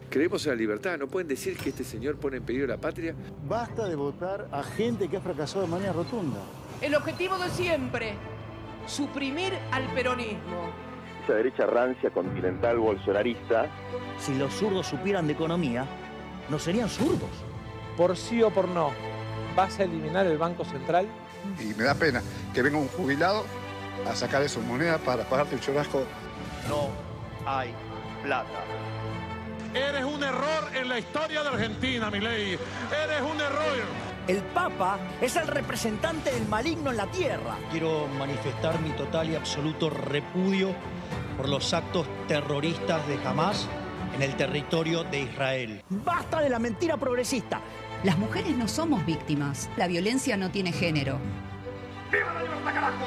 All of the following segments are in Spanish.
Creemos en la libertad, no pueden decir que este señor pone en peligro la patria. Basta de votar a gente que ha fracasado de manera rotunda. El objetivo de siempre, suprimir al peronismo. Esa derecha rancia, continental, bolsonarista. Si los zurdos supieran de economía, no serían zurdos. Por sí o por no, ¿vas a eliminar el Banco Central? Y me da pena que venga un jubilado a sacar esas monedas para pagarte el churrasco. No hay plata. Eres un error en la historia de Argentina, Milei. Eres un error. El Papa es el representante del maligno en la tierra. Quiero manifestar mi total y absoluto repudio por los actos terroristas de Hamás en el territorio de Israel. ¡Basta de la mentira progresista! Las mujeres no somos víctimas. La violencia no tiene género. ¡Viva la libertad, carajo!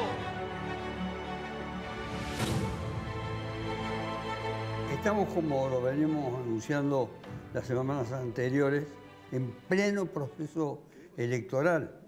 Estamos, como lo venimos anunciando las semanas anteriores, en pleno proceso electoral.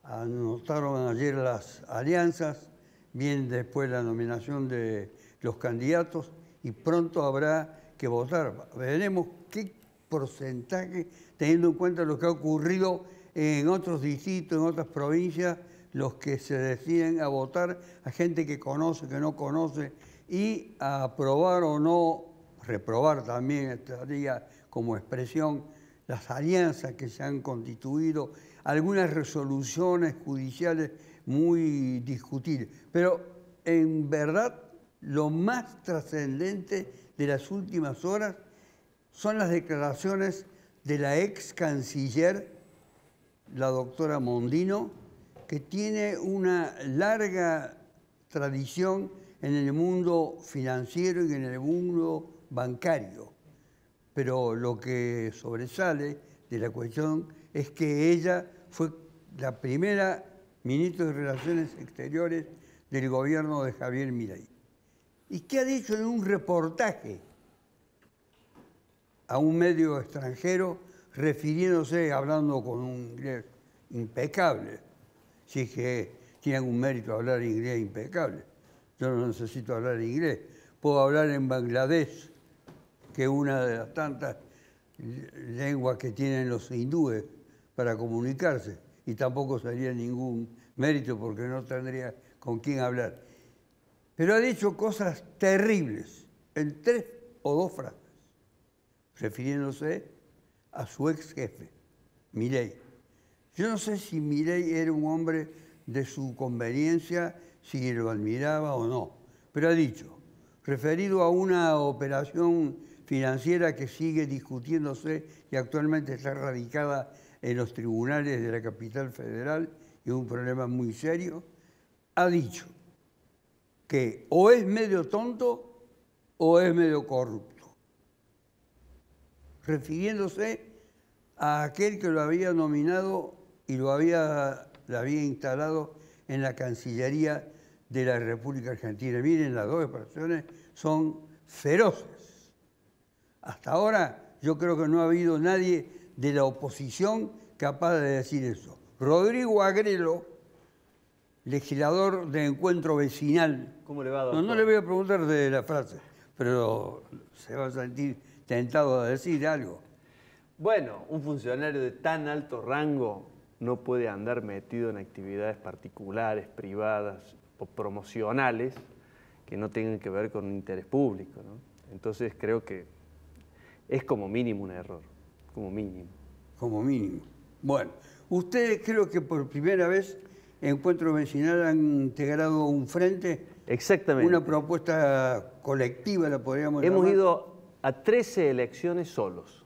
Anotaron ayer las alianzas, viene después la nominación de los candidatos y pronto habrá que votar. Veremos qué porcentaje, teniendo en cuenta lo que ha ocurrido en otros distritos, en otras provincias, los que se deciden a votar, a gente que conoce, que no conoce, y a aprobar o no, reprobar también estaría como expresión, las alianzas que se han constituido, algunas resoluciones judiciales muy discutibles. Pero en verdad lo más trascendente de las últimas horas son las declaraciones de la ex canciller, la doctora Mondino, que tiene una larga tradición en el mundo financiero y en el mundo bancario. Pero lo que sobresale de la cuestión es que ella fue la primera ministra de Relaciones Exteriores del gobierno de Javier Milei. ¿Y qué ha dicho en un reportaje a un medio extranjero, refiriéndose, hablando con un inglés impecable? Si es que tiene algún mérito hablar inglés impecable. Yo no necesito hablar inglés. Puedo hablar en Bangladesh, que es una de las tantas lenguas que tienen los hindúes para comunicarse, y tampoco sería ningún mérito porque no tendría con quién hablar. Pero ha dicho cosas terribles en 3 o 2 frases, refiriéndose a su ex jefe, Milei. Yo no sé si Milei era un hombre de su conveniencia, si lo admiraba o no, pero ha dicho, referido a una operación financiera que sigue discutiéndose y actualmente está radicada en los tribunales de la capital federal, y es un problema muy serio, ha dicho que o es medio tonto o es medio corrupto, refiriéndose a aquel que lo había nominado y lo había instalado en la Cancillería de la República Argentina. Miren, las 2 expresiones son feroces. Hasta ahora yo creo que no ha habido nadie de la oposición capaz de decir eso. Rodrigo Agrelo, legislador de Encuentro Vecinal. ¿Cómo le va, doctor? No le voy a preguntar de la frase, pero se va a sentir tentado a decir algo. Bueno, un funcionario de tan alto rango no puede andar metido en actividades particulares, privadas o promocionales que no tengan que ver con un interés público, ¿no? Entonces creo que es como mínimo un error, como mínimo. Como mínimo. Bueno, ustedes creo que por primera vez en Encuentro Vecinal han integrado un frente. Exactamente. Una propuesta colectiva, la podríamos llamar. Hemos ido a 13 elecciones solos,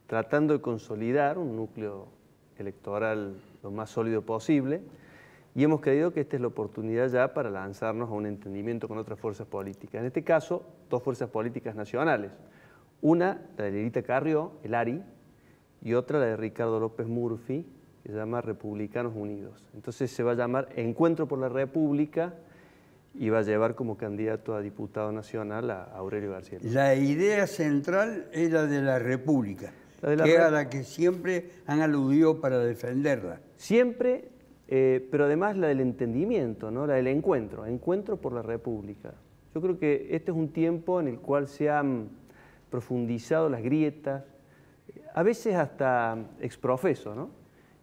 tratando de consolidar un núcleo electoral lo más sólido posible, y hemos creído que esta es la oportunidad ya para lanzarnos a un entendimiento con otras fuerzas políticas. En este caso, 2 fuerzas políticas nacionales. Una, la de Lilita Carrió, el ARI, y otra, la de Ricardo López Murphy, que se llama Republicanos Unidos. Entonces se va a llamar Encuentro por la República y va a llevar como candidato a diputado nacional a Aurelio García. La idea central es la de la República, que es a la que siempre han aludido para defenderla. Siempre pero además la del entendimiento, ¿no? La del encuentro por la República. Yo creo que este es un tiempo en el cual se han profundizado las grietas, a veces hasta exprofeso, ¿no?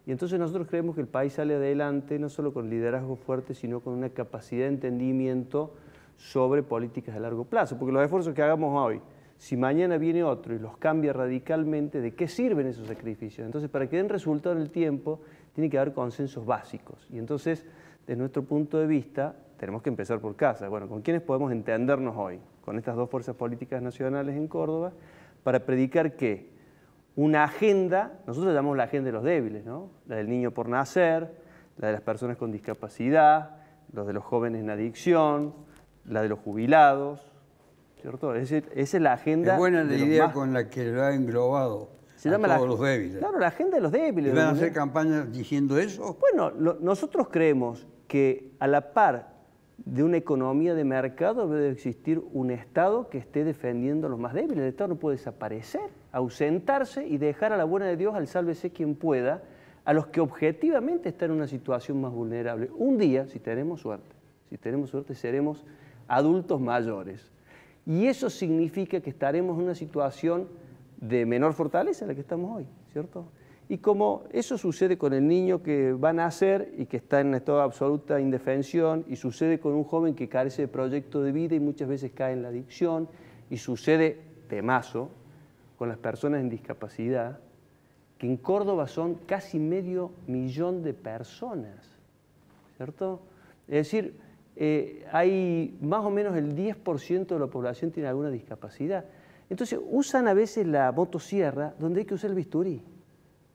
Y entonces nosotros creemos que el país sale adelante no solo con liderazgo fuerte, sino con una capacidad de entendimiento sobre políticas a largo plazo, porque los esfuerzos que hagamos hoy, si mañana viene otro y los cambia radicalmente, ¿de qué sirven esos sacrificios? Entonces, para que den resultado en el tiempo, tiene que haber consensos básicos. Y entonces, desde nuestro punto de vista, tenemos que empezar por casa. Bueno, ¿con quiénes podemos entendernos hoy? Con estas dos fuerzas políticas nacionales en Córdoba, para predicar que una agenda, nosotros la llamamos la agenda de los débiles, ¿no? La del niño por nacer, la de las personas con discapacidad, la de los jóvenes en adicción, la de los jubilados, ¿cierto? Esa es la agenda. Es buena la idea con la que lo ha englobado a todos los débiles. Claro, la agenda de los débiles. ¿Y van a hacer campañas diciendo eso? Bueno, nosotros creemos que a la par de una economía de mercado debe existir un Estado que esté defendiendo a los más débiles. El Estado no puede desaparecer, ausentarse y dejar a la buena de Dios al sálvese quien pueda, a los que objetivamente están en una situación más vulnerable. Un día, si tenemos suerte, seremos adultos mayores. Y eso significa que estaremos en una situación de menor fortaleza en la que estamos hoy, ¿cierto? Y como eso sucede con el niño que va a nacer y que está en estado de absoluta indefensión, y sucede con un joven que carece de proyecto de vida y muchas veces cae en la adicción, y sucede, temazo, con las personas en discapacidad, que en Córdoba son casi 500.000 de personas, ¿cierto? Es decir, hay más o menos el 10% de la población tiene alguna discapacidad. Entonces usan a veces la motosierra donde hay que usar el bisturí.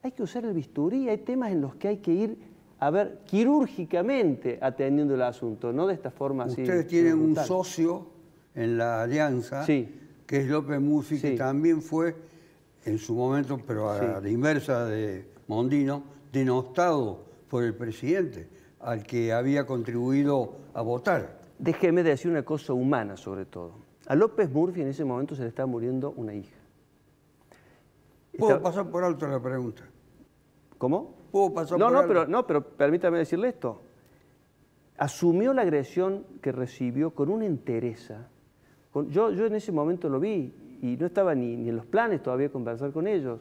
Hay que usar el bisturí, hay temas en los que hay que ir a ver quirúrgicamente atendiendo el asunto, no de esta forma así. Ustedes tienen un socio en la alianza, sí, que es López Murphy, sí, que también fue en su momento, pero a la inversa de Mondino, denostado por el presidente, al que había contribuido a votar. Déjeme decir una cosa humana sobre todo. A López Murphy en ese momento se le estaba muriendo una hija. ¿Puedo pasar por alto la pregunta? ¿Cómo? ¿Puedo pasar por alto? Pero permítame decirle esto. Asumió la agresión que recibió con una entereza. Yo en ese momento lo vi y no estaba ni en los planes todavía conversar con ellos,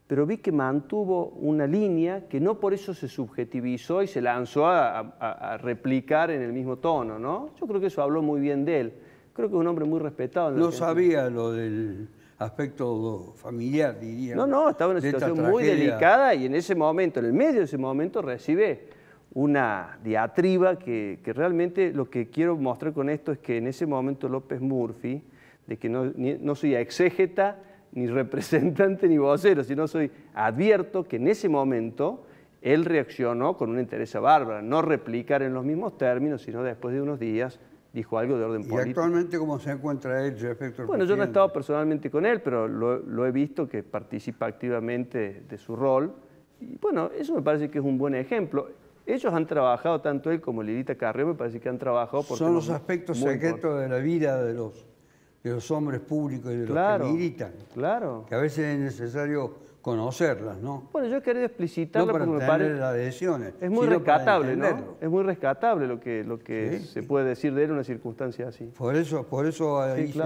pero vi que mantuvo una línea que no por eso se subjetivizó y se lanzó a replicar en el mismo tono, ¿no? Yo creo que eso habló muy bien de él. Creo que es un hombre muy respetado. No sabía lo del aspecto familiar, diría. No, estaba en una situación muy delicada y en ese momento, en el medio de ese momento, recibe una diatriba que realmente lo que quiero mostrar con esto es que en ese momento López Murphy, de que no soy exégeta, ni representante, ni vocero, sino advierto que en ese momento él reaccionó con una entereza bárbara, no replicar en los mismos términos, sino después de unos días dijo algo de orden político. ¿Y actualmente cómo se encuentra él respecto al Bueno, yo no he estado personalmente con él, pero lo he visto que participa activamente de su rol. Y bueno, eso me parece que es un buen ejemplo. Ellos han trabajado, tanto él como Lilita Carrió, me parece que han trabajado por... Son los aspectos secretos de la vida de los hombres públicos y de los que militan. Claro. Que a veces es necesario conocerlas, ¿no? Bueno, yo he querido explicitarlo porque me parece las adhesiones. Es muy rescatable, ¿no? Es muy rescatable lo que se puede decir de él en una circunstancia así. Por eso ahí hice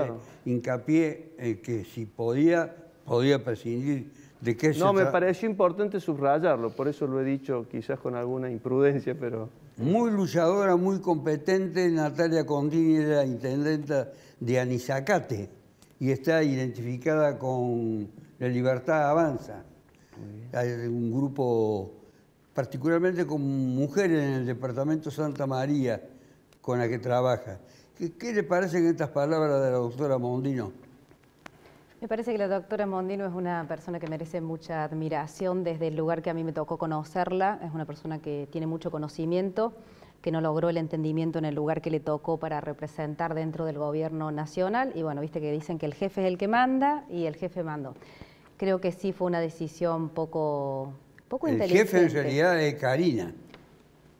hincapié en que si podía prescindir de qué se No, me pareció importante subrayarlo, por eso lo he dicho quizás con alguna imprudencia, pero... Muy luchadora, muy competente, Natalia Contini era intendenta de Anizacate y está identificada con La Libertad Avanza. Hay un grupo, particularmente con mujeres en el departamento Santa María, con la que trabaja. ¿Qué le parecen estas palabras de la doctora Mondino? Me parece que la doctora Mondino es una persona que merece mucha admiración desde el lugar que a mí me tocó conocerla. Es una persona que tiene mucho conocimiento, que no logró el entendimiento en el lugar que le tocó para representar dentro del gobierno nacional. Y bueno, viste que dicen que el jefe es el que manda y el jefe mandó. Creo que sí fue una decisión poco inteligente. El jefe en realidad es Karina.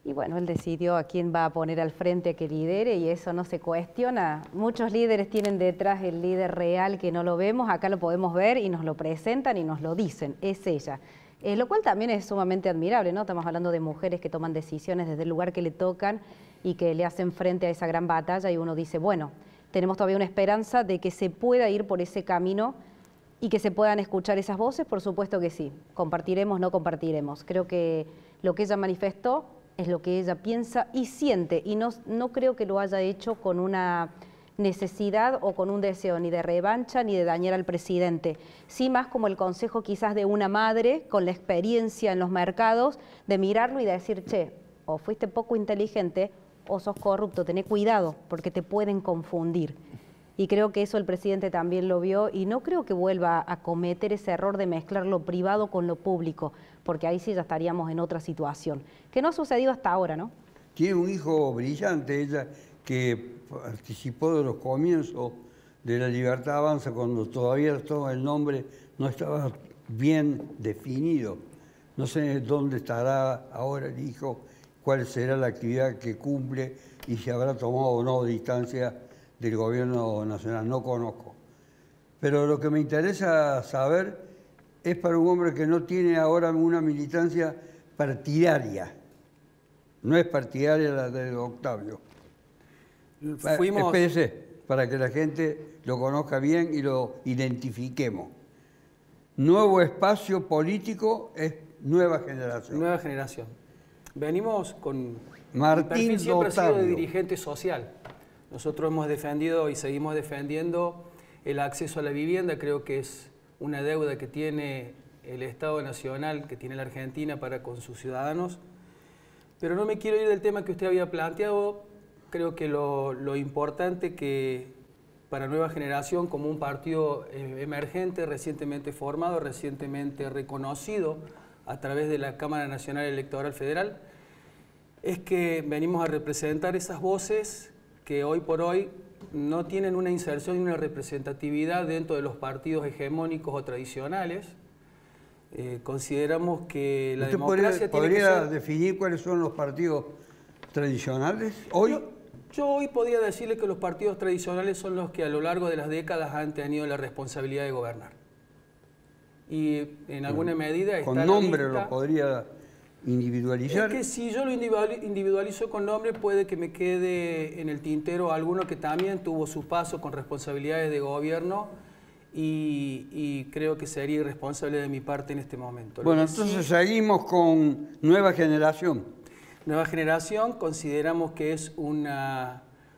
Y bueno, él decidió a quién va a poner al frente que lidere y eso no se cuestiona. Muchos líderes tienen detrás el líder real que no lo vemos, acá lo podemos ver y nos lo presentan y nos lo dicen, es ella. Lo cual también es sumamente admirable, ¿no? Estamos hablando de mujeres que toman decisiones desde el lugar que le tocan y que le hacen frente a esa gran batalla y uno dice, bueno, tenemos todavía una esperanza de que se pueda ir por ese camino y que se puedan escuchar esas voces, por supuesto que sí. Compartiremos, no compartiremos. Creo que lo que ella manifestó es lo que ella piensa y siente, y no creo que lo haya hecho con una necesidad o con un deseo ni de revancha ni de dañar al presidente. Sí, más como el consejo quizás de una madre con la experiencia en los mercados, de mirarlo y de decir, che, o fuiste poco inteligente o sos corrupto, tené cuidado porque te pueden confundir. Y creo que eso el presidente también lo vio y no creo que vuelva a cometer ese error de mezclar lo privado con lo público, porque ahí sí ya estaríamos en otra situación, que no ha sucedido hasta ahora, ¿no? Tiene un hijo brillante, ella, que participó de los comienzos de La Libertad Avanza cuando todavía todo el nombre no estaba bien definido. No sé dónde estará ahora el hijo, cuál será la actividad que cumple y si habrá tomado o no distancia del gobierno nacional, no conozco. Pero lo que me interesa saber es para un hombre que no tiene ahora una militancia partidaria. No es partidaria la de Octavio. Espérese, para que la gente lo conozca bien y lo identifiquemos. Nuevo espacio político es Nueva Generación. Nueva Generación. Venimos con... Martín el perfil siempre ha sido de Octavio. dirigente social. Nosotros hemos defendido y seguimos defendiendo el acceso a la vivienda. Creo que es una deuda que tiene el Estado Nacional, que tiene la Argentina para con sus ciudadanos. Pero no me quiero ir del tema que usted había planteado. Creo que lo importante que para Nueva Generación, como un partido emergente, recientemente formado, recientemente reconocido a través de la Cámara Nacional Electoral Federal, es que venimos a representar esas voces que hoy por hoy no tienen una inserción y una representatividad dentro de los partidos hegemónicos o tradicionales. Consideramos que la democracia tiene que ser... ¿Podría definir cuáles son los partidos tradicionales hoy? Yo hoy podría decirle que los partidos tradicionales son los que a lo largo de las décadas han tenido la responsabilidad de gobernar. Y en alguna medida está ¿Con nombre lo podría individualizar? Es que si yo lo individualizo con nombre, puede que me quede en el tintero alguno que también tuvo su paso con responsabilidades de gobierno y creo que sería irresponsable de mi parte en este momento. Bueno, entonces seguimos con Nueva Generación. Nueva Generación consideramos que es un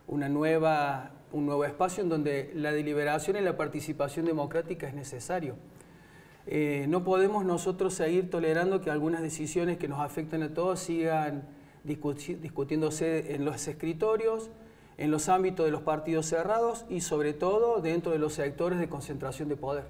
nuevo espacio en donde la deliberación y la participación democrática es necesario. No podemos nosotros seguir tolerando que algunas decisiones que nos afectan a todos sigan discutiéndose en los escritorios, en los ámbitos de los partidos cerrados y sobre todo dentro de los sectores de concentración de poder.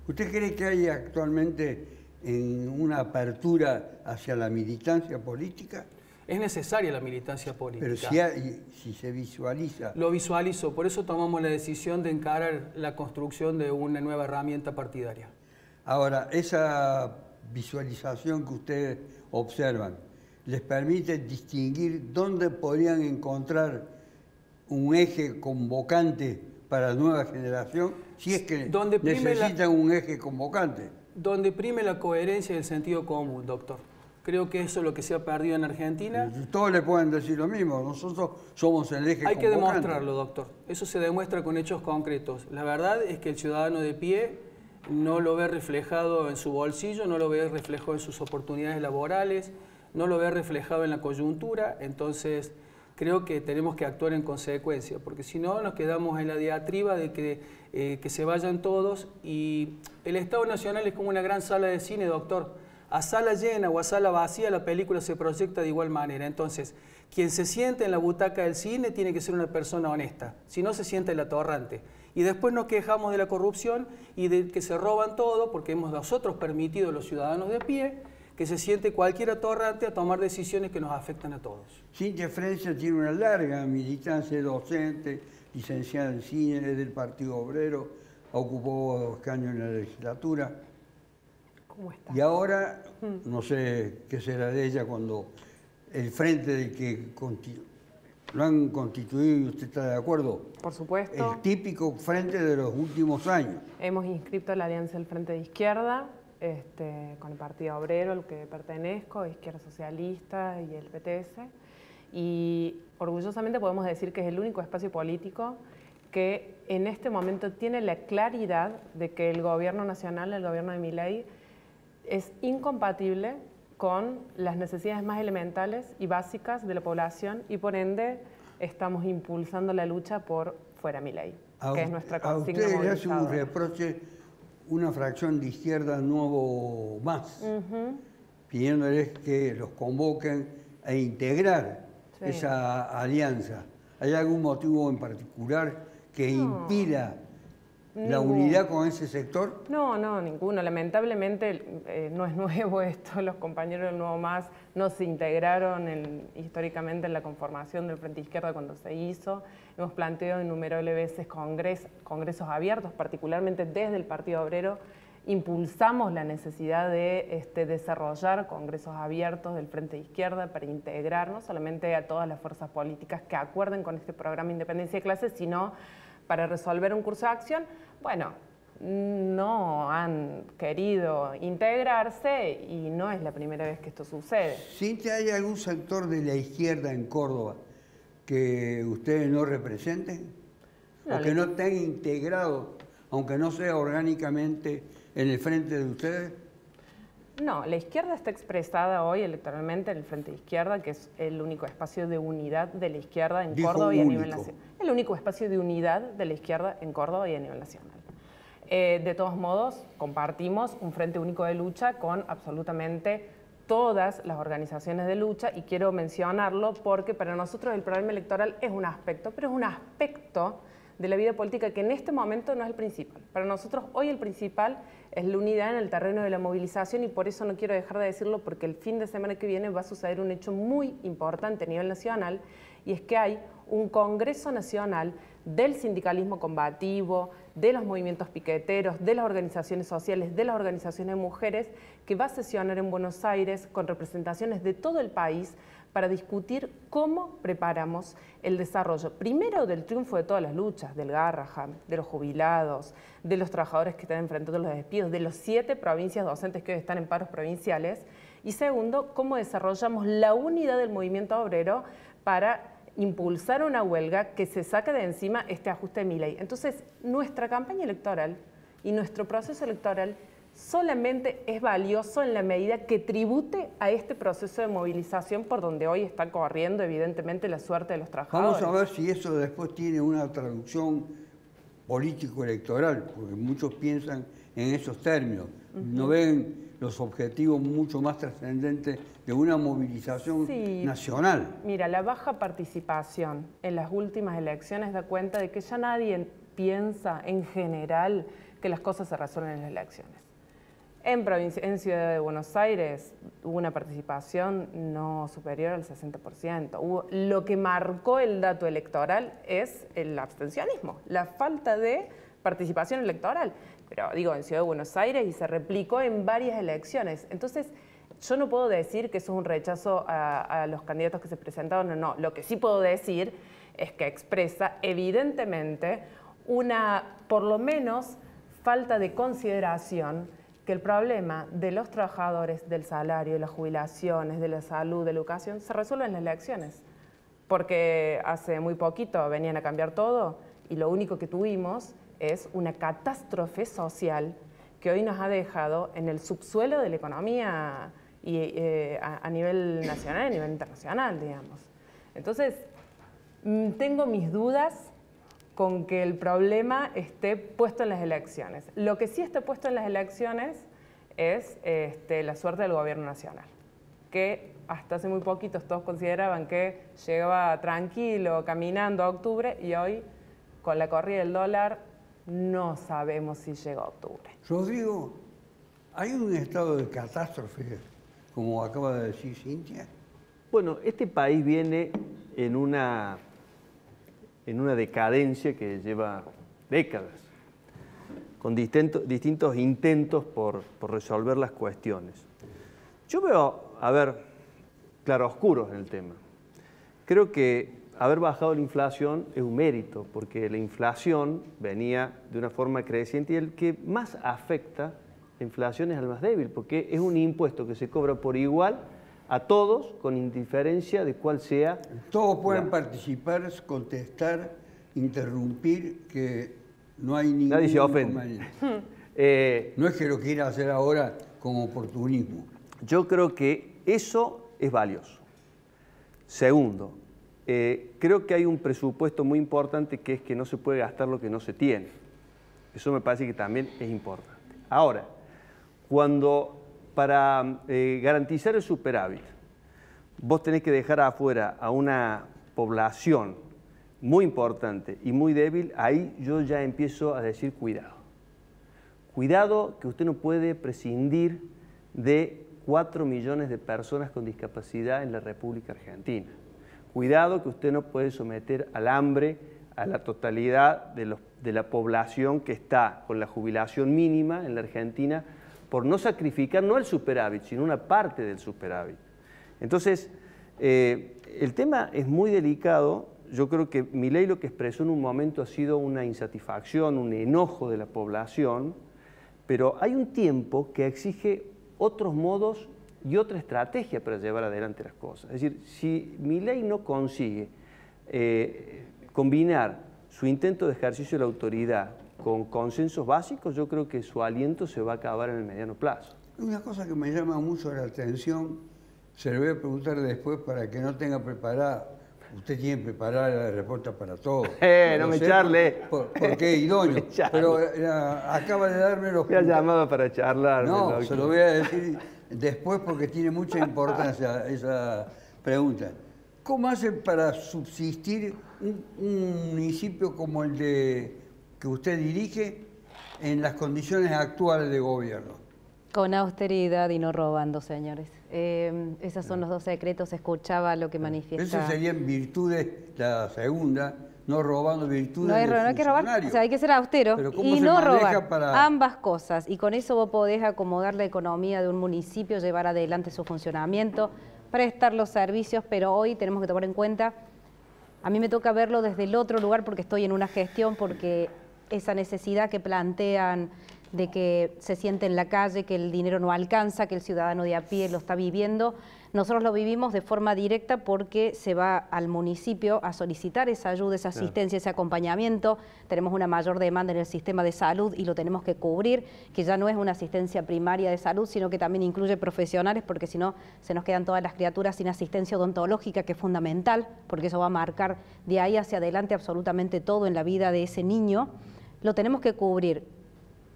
¿Usted cree que hay actualmente una apertura hacia la militancia política? Es necesaria la militancia política. Pero si se visualiza... Lo visualizo, por eso tomamos la decisión de encarar la construcción de una nueva herramienta partidaria. Ahora, esa visualización que ustedes observan, ¿les permite distinguir dónde podrían encontrar un eje convocante para la Nueva Generación? Si es que necesitan un eje convocante. Donde prime la coherencia y el sentido común, doctor. Creo que eso es lo que se ha perdido en Argentina. Todos le pueden decir lo mismo, nosotros somos el eje convocante. Hay que demostrarlo, doctor. Eso se demuestra con hechos concretos. La verdad es que el ciudadano de pie no lo ve reflejado en su bolsillo, no lo ve reflejado en sus oportunidades laborales, no lo ve reflejado en la coyuntura, entonces creo que tenemos que actuar en consecuencia, porque si no nos quedamos en la diatriba de que se vayan todos y el Estado Nacional es como una gran sala de cine, doctor. A sala llena o a sala vacía la película se proyecta de igual manera. Entonces, quien se siente en la butaca del cine tiene que ser una persona honesta, si no se siente en la torrante. Y después nos quejamos de la corrupción y de que se roban todo porque hemos nosotros permitido a los ciudadanos de pie que se siente cualquier atorrante a tomar decisiones que nos afectan a todos. Cintia Frencia tiene una larga militancia docente, licenciada en cine, es del Partido Obrero, ocupó escaños en la legislatura. ¿Cómo está? Y ahora, no sé qué será de ella cuando el frente del que lo han constituido, y usted está de acuerdo. Por supuesto. El típico frente de los últimos años. Hemos inscrito la Alianza del Frente de Izquierda, con el Partido Obrero, al que pertenezco, Izquierda Socialista y el PTS, y orgullosamente podemos decir que es el único espacio político que en este momento tiene la claridad de que el gobierno nacional, el gobierno de Milei, es incompatible con las necesidades más elementales y básicas de la población y por ende estamos impulsando la lucha por fuera Milei, que es nuestra consigna. A ustedes le hace un reproche una fracción de izquierda Nuevo Más, pidiéndoles que los convoquen a integrar esa alianza. ¿Hay algún motivo en particular que impida la unidad con ese sector? No, ninguno. Lamentablemente no es nuevo esto. Los compañeros del Nuevo Más no se integraron históricamente en la conformación del Frente Izquierda cuando se hizo. Hemos planteado innumerables veces congresos abiertos, particularmente desde el Partido Obrero. Impulsamos la necesidad de desarrollar congresos abiertos del Frente Izquierda para integrar no solamente a todas las fuerzas políticas que acuerden con este programa de independencia de clases, sino para resolver un curso de acción. Bueno, no han querido integrarse y no es la primera vez que esto sucede. ¿Cintia, hay algún sector de la izquierda en Córdoba que ustedes no representen? ¿O que no estén integrados, aunque no sea orgánicamente, en el frente de ustedes? No, la izquierda está expresada hoy electoralmente en el Frente de Izquierda, que es el único espacio de unidad de la izquierda en Córdoba y a nivel nacional. El único espacio de unidad de la izquierda en Córdoba y a nivel nacional. De todos modos, compartimos un frente único de lucha con absolutamente todas las organizaciones de lucha y quiero mencionarlo porque para nosotros el programa electoral es un aspecto, pero es un aspecto de la vida política que en este momento no es el principal. Para nosotros hoy el principal es la unidad en el terreno de la movilización y por eso no quiero dejar de decirlo porque el fin de semana que viene va a suceder un hecho muy importante a nivel nacional y es que hay un Congreso Nacional del sindicalismo combativo, de los movimientos piqueteros, de las organizaciones sociales, de las organizaciones de mujeres, que va a sesionar en Buenos Aires con representaciones de todo el país para discutir cómo preparamos el desarrollo, primero del triunfo de todas las luchas, del Garrahan, de los jubilados, de los trabajadores que están enfrentando los despidos, de los 7 provincias docentes que hoy están en paros provinciales, y segundo, cómo desarrollamos la unidad del movimiento obrero para impulsar una huelga que se saque de encima este ajuste de Milei. Entonces, nuestra campaña electoral y nuestro proceso electoral solamente es valioso en la medida que tribute a este proceso de movilización por donde hoy está corriendo evidentemente la suerte de los trabajadores. Vamos a ver si eso después tiene una traducción político-electoral, porque muchos piensan en esos términos, no ven los objetivos mucho más trascendentes de una movilización nacional. Mira, la baja participación en las últimas elecciones da cuenta de que ya nadie piensa en general que las cosas se resuelven en las elecciones. En Ciudad de Buenos Aires hubo una participación no superior al 60%. Lo que marcó el dato electoral es el abstencionismo, la falta de participación electoral. Pero digo, en Ciudad de Buenos Aires y se replicó en varias elecciones. Entonces, yo no puedo decir que eso es un rechazo a los candidatos que se presentaron, no. Lo que sí puedo decir es que expresa evidentemente una, por lo menos, falta de consideración que el problema de los trabajadores, del salario, de las jubilaciones, de la salud, de la educación, se resuelve en las elecciones. Porque hace muy poquito venían a cambiar todo y lo único que tuvimos es una catástrofe social que hoy nos ha dejado en el subsuelo de la economía y, a nivel nacional y a nivel internacional, digamos. Entonces, tengo mis dudas con que el problema esté puesto en las elecciones. Lo que sí está puesto en las elecciones es la suerte del gobierno nacional, que hasta hace muy poquitos todos consideraban que llegaba tranquilo, caminando a octubre, y hoy, con la corrida del dólar, no sabemos si llega a octubre. Rodrigo, ¿hay un estado de catástrofe, como acaba de decir Cintia? Bueno, este país viene en una decadencia que lleva décadas, con distintos intentos por resolver las cuestiones. Yo veo, claroscuros en el tema. Creo que haber bajado la inflación es un mérito, porque la inflación venía de una forma creciente y el que más afecta La inflación es el más débil, porque es un impuesto que se cobra por igual a todos, con indiferencia de cuál sea. Todos pueden participar, contestar, interrumpir, que no hay ningún Nadie se ofende. No es que lo quiera hacer ahora con oportunismo. Yo creo que eso es valioso. Segundo, creo que hay un presupuesto muy importante, que es que no se puede gastar lo que no se tiene. Eso me parece que también es importante. Ahora, cuando para garantizar el superávit vos tenés que dejar afuera a una población muy importante y muy débil, ahí yo ya empiezo a decir cuidado. Cuidado, que usted no puede prescindir de 4 millones de personas con discapacidad en la República Argentina. Cuidado, que usted no puede someter al hambre a la totalidad de la población que está con la jubilación mínima en la Argentina, por no sacrificar no el superávit, sino una parte del superávit. Entonces, el tema es muy delicado. Yo creo que Milei lo que expresó en un momento ha sido una insatisfacción, un enojo de la población, pero hay un tiempo que exige otros modos y otra estrategia para llevar adelante las cosas. Es decir, si Milei no consigue combinar su intento de ejercicio de la autoridad con consensos básicos, yo creo que su aliento se va a acabar en el mediano plazo. Una cosa que me llama mucho la atención, se lo voy a preguntar después para que no tenga preparada. Usted tiene preparada la respuesta para todo. No me charle. ¿Por qué idóneo? Pero acaba de darme los... Me ha llamado para charlar. No, se lo voy a decir después porque tiene mucha importancia esa pregunta. ¿Cómo hacen para subsistir un municipio como el que usted dirige en las condiciones actuales de gobierno? Con austeridad y no robando, señores. Esos son los dos secretos. Escuchaba lo que manifiesta. Esas serían virtudes, la segunda, no robando, virtudes no hay que robar, o sea, hay que ser austero y no robar, ambas cosas. Y con eso vos podés acomodar la economía de un municipio, llevar adelante su funcionamiento, prestar los servicios, pero hoy tenemos que tomar en cuenta, a mí me toca verlo desde el otro lugar porque estoy en una gestión, porque esa necesidad que plantean de que se siente en la calle, que el dinero no alcanza, que el ciudadano de a pie lo está viviendo. Nosotros lo vivimos de forma directa porque se va al municipio a solicitar esa ayuda, esa asistencia, ese acompañamiento. Tenemos una mayor demanda en el sistema de salud y lo tenemos que cubrir, que ya no es una asistencia primaria de salud, sino que también incluye profesionales, porque si no se nos quedan todas las criaturas sin asistencia odontológica, que es fundamental, porque eso va a marcar de ahí hacia adelante absolutamente todo en la vida de ese niño. Lo tenemos que cubrir.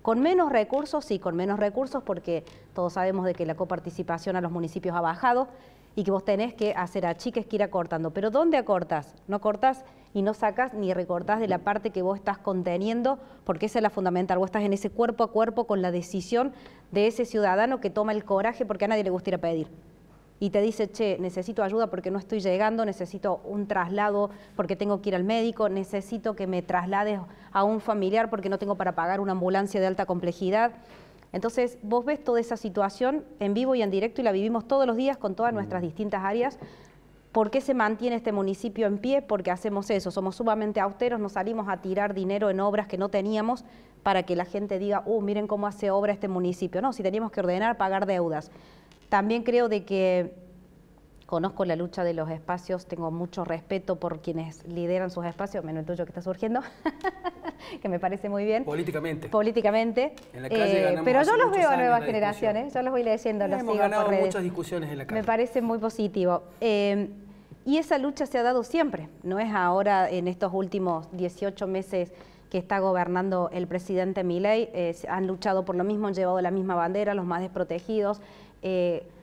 Con menos recursos, sí, con menos recursos, porque todos sabemos de que la coparticipación a los municipios ha bajado y que vos tenés que hacer achiques, que ir acortando. Pero ¿dónde acortás? No cortás y no sacás ni recortás de la parte que vos estás conteniendo, porque esa es la fundamental. Vos estás en ese cuerpo a cuerpo con la decisión de ese ciudadano que toma el coraje, porque a nadie le gusta ir a pedir. Y te dice, che, necesito ayuda porque no estoy llegando, necesito un traslado porque tengo que ir al médico, necesito que me traslades a un familiar porque no tengo para pagar una ambulancia de alta complejidad. Entonces, vos ves toda esa situación en vivo y en directo y la vivimos todos los días con todas nuestras distintas áreas. ¿Por qué se mantiene este municipio en pie? Porque hacemos eso, somos sumamente austeros, nos salimos a tirar dinero en obras que no teníamos para que la gente diga, miren cómo hace obra este municipio. No, si teníamos que ordenar, pagar deudas. También creo de que conozco la lucha de los espacios, tengo mucho respeto por quienes lideran sus espacios, menos el tuyo que está surgiendo, que me parece muy bien. Políticamente. Políticamente. En la calle pero yo los veo a nuevas generaciones, yo los voy leyendo, los sigo por redes. Hemos ganado muchas discusiones en la calle. Me parece muy positivo. Y esa lucha se ha dado siempre, no es ahora en estos últimos 18 meses que está gobernando el presidente Milei, han luchado por lo mismo, han llevado la misma bandera, los más desprotegidos.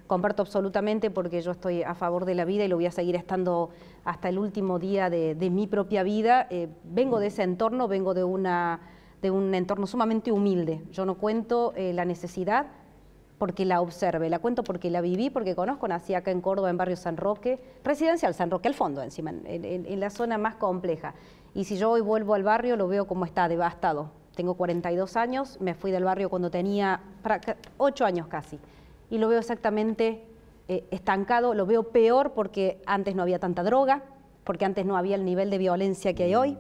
Comparto absolutamente porque yo estoy a favor de la vida y lo voy a seguir estando hasta el último día de mi propia vida. Vengo de ese entorno, vengo de un entorno sumamente humilde. Yo no cuento la necesidad porque la observe, la cuento porque la viví, porque conozco, nací acá en Córdoba, en barrio San Roque, residencial San Roque, al fondo encima, en la zona más compleja. Y si yo hoy vuelvo al barrio, lo veo como está, devastado. Tengo 42 años, me fui del barrio cuando tenía 8 años casi. Y lo veo exactamente estancado, lo veo peor porque antes no había tanta droga, porque antes no había el nivel de violencia que hay hoy.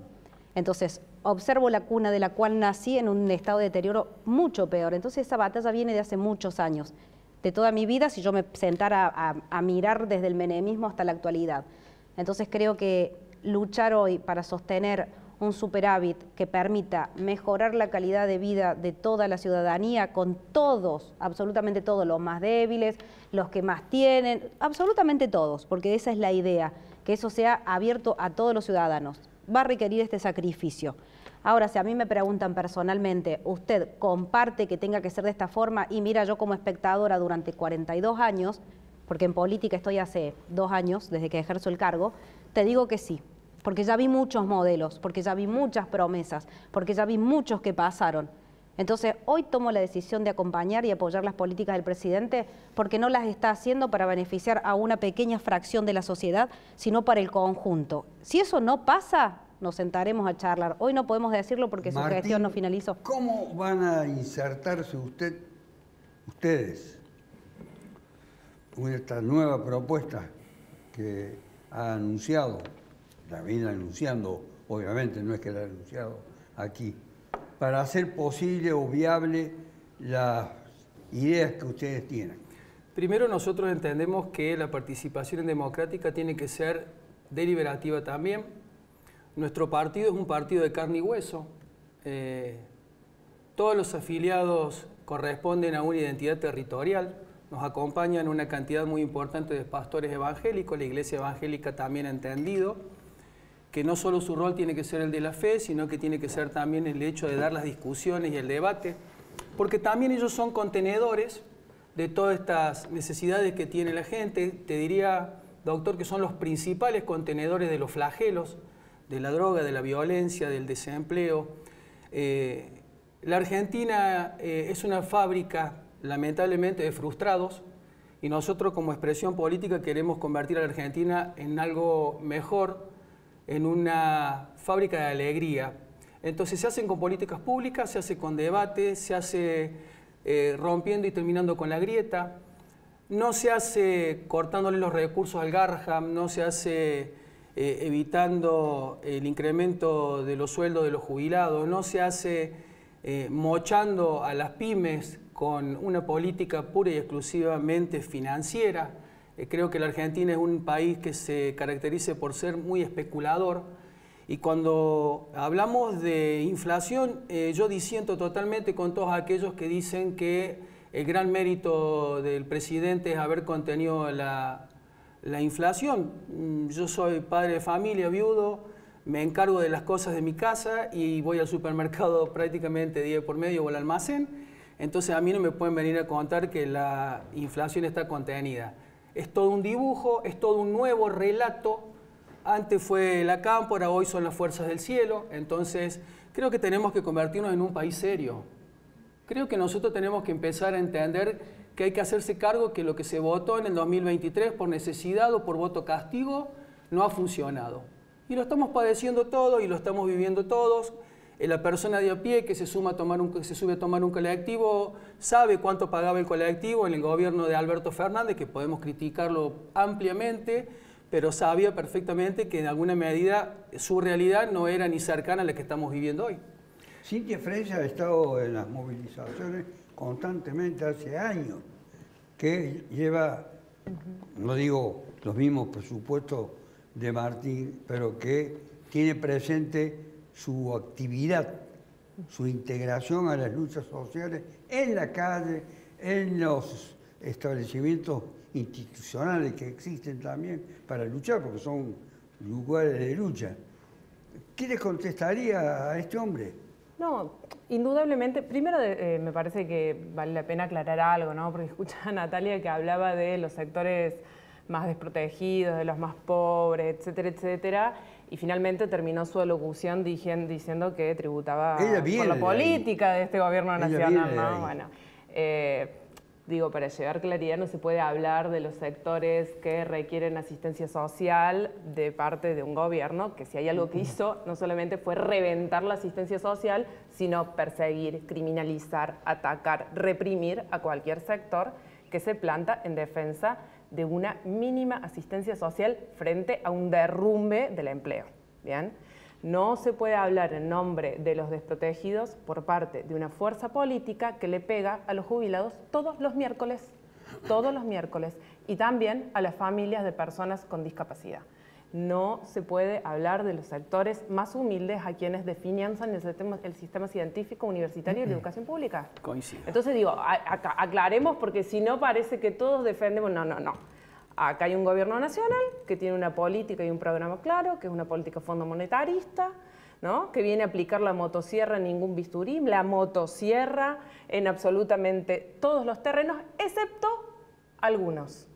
Entonces, observo la cuna de la cual nací en un estado de deterioro mucho peor. Entonces esa batalla viene de hace muchos años, de toda mi vida, si yo me sentara a mirar desde el menemismo hasta la actualidad. Entonces creo que luchar hoy para sostener un superávit que permita mejorar la calidad de vida de toda la ciudadanía con todos, absolutamente todos, los más débiles, los que más tienen, absolutamente todos, porque esa es la idea, que eso sea abierto a todos los ciudadanos. Va a requerir este sacrificio. Ahora, si a mí me preguntan personalmente, ¿usted comparte que tenga que ser de esta forma? Y mira, yo como espectadora durante 42 años, porque en política estoy hace 2 años, desde que ejerzo el cargo, te digo que sí. Porque ya vi muchos modelos, porque ya vi muchas promesas, porque ya vi muchos que pasaron. Entonces, hoy tomo la decisión de acompañar y apoyar las políticas del presidente porque no las está haciendo para beneficiar a una pequeña fracción de la sociedad, sino para el conjunto. Si eso no pasa, nos sentaremos a charlar. Hoy no podemos decirlo porque su gestión no finalizó. ¿Cómo van a insertarse ustedes en esta nueva propuesta que ha anunciado? La viene anunciando, obviamente, no es que la ha anunciado aquí, para hacer posible o viable las ideas que ustedes tienen. Primero, nosotros entendemos que la participación democrática tiene que ser deliberativa también. Nuestro partido es un partido de carne y hueso. Todos los afiliados corresponden a una identidad territorial. Nos acompañan una cantidad muy importante de pastores evangélicos. La Iglesia Evangélica también ha entendido que no solo su rol tiene que ser el de la fe, sino que tiene que ser también el hecho de dar las discusiones y el debate, porque también ellos son contenedores de todas estas necesidades que tiene la gente. Te diría, doctor, que son los principales contenedores de los flagelos, de la droga, de la violencia, del desempleo. La Argentina es una fábrica, lamentablemente, de frustrados, y nosotros como expresión política queremos convertir a la Argentina en algo mejor, en una fábrica de alegría. Entonces se hacen con políticas públicas, se hace con debate, se hace rompiendo y terminando con la grieta, no se hace cortándole los recursos al Garham, no se hace evitando el incremento de los sueldos de los jubilados, no se hace mochando a las pymes con una política pura y exclusivamente financiera. Creo que la Argentina es un país que se caracteriza por ser muy especulador, y cuando hablamos de inflación, yo disiento totalmente con todos aquellos que dicen que el gran mérito del presidente es haber contenido la inflación. Yo soy padre de familia, viudo, me encargo de las cosas de mi casa y voy al supermercado prácticamente día por medio o al almacén, entonces a mí no me pueden venir a contar que la inflación está contenida. Es todo un dibujo, es todo un nuevo relato. Antes fue la cámpora, hoy son las fuerzas del cielo. Entonces, creo que tenemos que convertirnos en un país serio. Creo que nosotros tenemos que empezar a entender que hay que hacerse cargo que lo que se votó en el 2023 por necesidad o por voto castigo no ha funcionado. Y lo estamos padeciendo todos y lo estamos viviendo todos. La persona de a pie que se sube a tomar un colectivo sabe cuánto pagaba el colectivo en el gobierno de Alberto Fernández, que podemos criticarlo ampliamente, pero sabía perfectamente que en alguna medida su realidad no era ni cercana a la que estamos viviendo hoy. Cintia Freya ha estado en las movilizaciones constantemente hace años, que lleva, no digo los mismos presupuestos de Martín, pero que tiene presente su actividad, su integración a las luchas sociales en la calle, en los establecimientos institucionales que existen también para luchar, porque son lugares de lucha. ¿Qué le contestaría a este hombre? No, indudablemente, primero me parece que vale la pena aclarar algo, ¿no? Porque escucha a Natalia que hablaba de los sectores más desprotegidos, de los más pobres, etcétera, etcétera, y finalmente terminó su alocución diciendo que tributaba por la política de este gobierno nacional, ¿no? Bueno, digo, para llevar claridad no se puede hablar de los sectores que requieren asistencia social de parte de un gobierno que si hay algo que hizo no solamente fue reventar la asistencia social, sino perseguir, criminalizar, atacar, reprimir a cualquier sector que se planta en defensa de una mínima asistencia social frente a un derrumbe del empleo. ¿Bien? No se puede hablar en nombre de los desprotegidos por parte de una fuerza política que le pega a los jubilados todos los miércoles, y también a las familias de personas con discapacidad. No se puede hablar de los sectores más humildes a quienes definienzan el sistema científico universitario y la educación pública. Coincido. Entonces digo, aclaremos, porque si no parece que todos defendemos. No. Acá hay un gobierno nacional que tiene una política y un programa claro, que es una política fondo monetarista, ¿no? Que viene a aplicar la motosierra en ningún bisturí, la motosierra en absolutamente todos los terrenos, excepto algunos.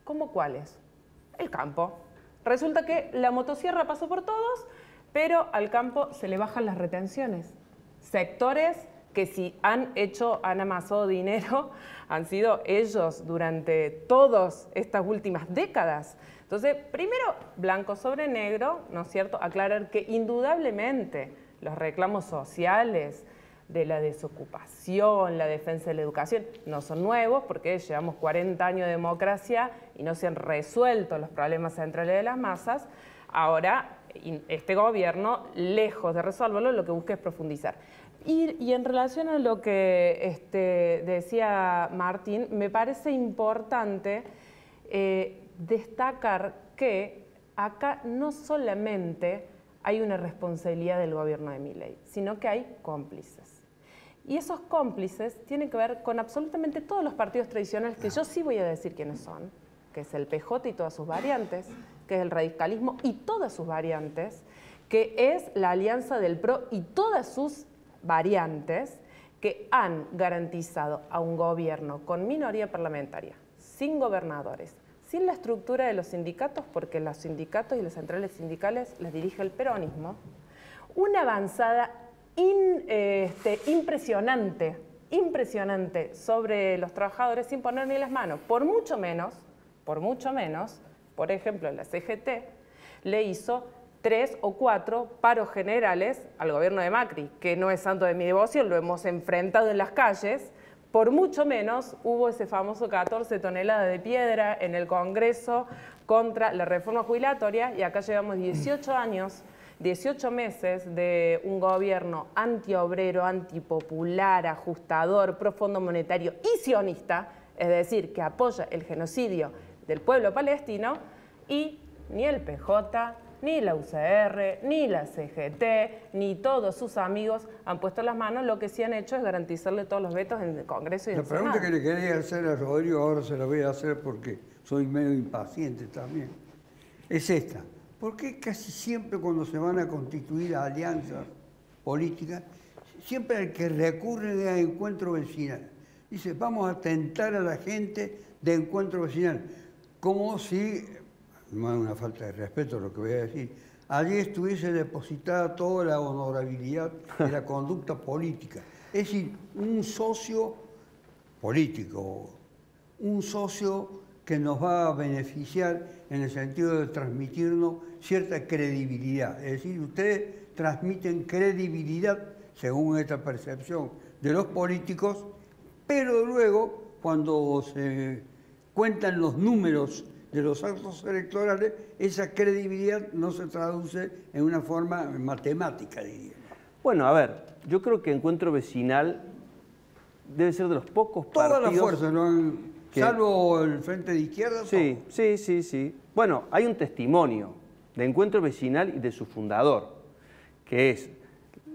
¿Cómo cuáles? El campo. Resulta que la motosierra pasó por todos, pero al campo se le bajan las retenciones. Sectores que si han amasado dinero, han sido ellos durante todas estas últimas décadas. Entonces, primero, blanco sobre negro, ¿no es cierto?, aclarar que indudablemente los reclamos sociales de la desocupación, la defensa de la educación, no son nuevos, porque llevamos 40 años de democracia y no se han resuelto los problemas centrales de las masas. Ahora, este gobierno, lejos de resolverlo, lo que busca es profundizar. Y en relación a lo que decía Martín, me parece importante destacar que acá no solamente hay una responsabilidad del gobierno de Milei, sino que hay cómplices. Y esos cómplices tienen que ver con absolutamente todos los partidos tradicionales, que yo sí voy a decir quiénes son, que es el PJ y todas sus variantes, que es el radicalismo y todas sus variantes, que es la alianza del PRO y todas sus variantes, que han garantizado a un gobierno con minoría parlamentaria, sin gobernadores, sin la estructura de los sindicatos, porque los sindicatos y las centrales sindicales las dirige el peronismo, una avanzada impresionante sobre los trabajadores sin poner ni las manos. Por mucho menos, por ejemplo, la CGT le hizo 3 o 4 paros generales al gobierno de Macri, que no es santo de mi devoción, lo hemos enfrentado en las calles. Por mucho menos hubo ese famoso 14 toneladas de piedra en el Congreso contra la reforma jubilatoria, y acá llevamos 18 años, 18 meses de un gobierno antiobrero, antipopular, ajustador, pro fondo monetario y sionista, es decir, que apoya el genocidio del pueblo palestino, y ni el PJ, ni la UCR, ni la CGT, ni todos sus amigos han puesto las manos. Lo que sí han hecho es garantizarle todos los vetos en el Congreso y en el Senado. La pregunta que le quería hacer a Rodrigo, ahora se la voy a hacer porque soy medio impaciente también, es esta. ¿Por qué casi siempre cuando se van a constituir alianzas políticas, siempre el que recurre es a encuentro vecinal? Dice, vamos a tentar a la gente de encuentro vecinal, como si, no es una falta de respeto lo que voy a decir, allí estuviese depositada toda la honorabilidad de la conducta política. Es decir, un socio político, un socio que nos va a beneficiar en el sentido de transmitirnos cierta credibilidad. Es decir, ustedes transmiten credibilidad, según esta percepción de los políticos, pero luego, cuando se cuentan los números de los actos electorales, esa credibilidad no se traduce en una forma matemática, diría. Bueno, a ver, yo creo que Encuentro Vecinal debe ser de los pocos partidos... Todas las fuerzas, ¿no? Salvo el Frente de Izquierda. Sí. Bueno, hay un testimonio de Encuentro Vecinal y de su fundador, que es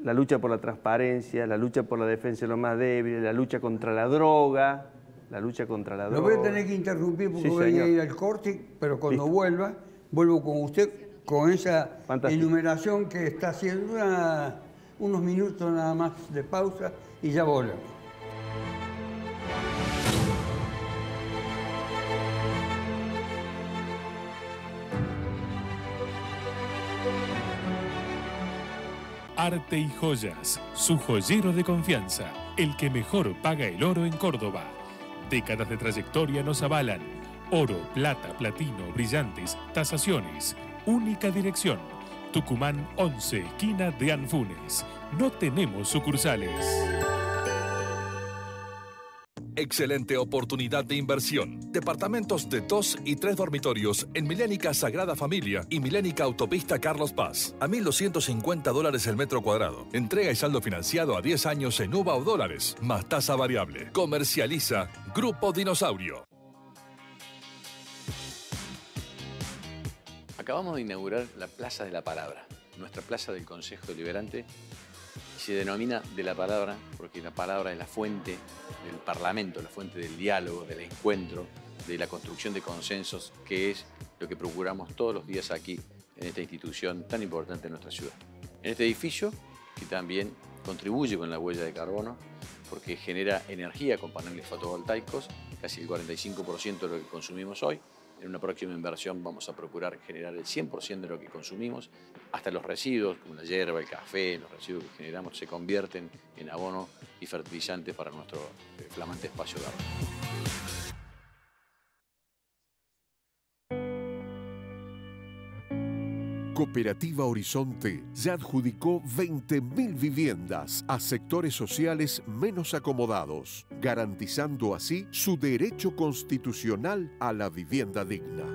la lucha por la transparencia, la lucha por la defensa de los más débiles, la lucha contra la droga, Lo voy a tener que interrumpir porque voy a ir al corte, pero cuando vuelvo con usted con esa enumeración que está haciendo, unos minutos nada más de pausa y ya volvemos. Arte y Joyas, su joyero de confianza, el que mejor paga el oro en Córdoba. Décadas de trayectoria nos avalan. Oro, plata, platino, brillantes, tasaciones. Única dirección. Tucumán 11, esquina de Anfunes. No tenemos sucursales. Excelente oportunidad de inversión. Departamentos de 2 y 3 dormitorios en Milénica Sagrada Familia y Milénica Autopista Carlos Paz. A $1.250 el metro cuadrado. Entrega y saldo financiado a 10 años en UVA o dólares, más tasa variable. Comercializa Grupo Dinosaurio. Acabamos de inaugurar la Plaza de la Palabra, nuestra plaza del Consejo Deliberante. Se denomina de la palabra porque la palabra es la fuente del Parlamento, la fuente del diálogo, del encuentro, de la construcción de consensos, que es lo que procuramos todos los días aquí en esta institución tan importante en nuestra ciudad. En este edificio, que también contribuye con la huella de carbono, porque genera energía con paneles fotovoltaicos, casi el 45% de lo que consumimos hoy. En una próxima inversión vamos a procurar generar el 100% de lo que consumimos, hasta los residuos, como la hierba, el café, los residuos que generamos se convierten en abono y fertilizante para nuestro flamante espacio verde. Cooperativa Horizonte ya adjudicó 20.000 viviendas a sectores sociales menos acomodados, garantizando así su derecho constitucional a la vivienda digna.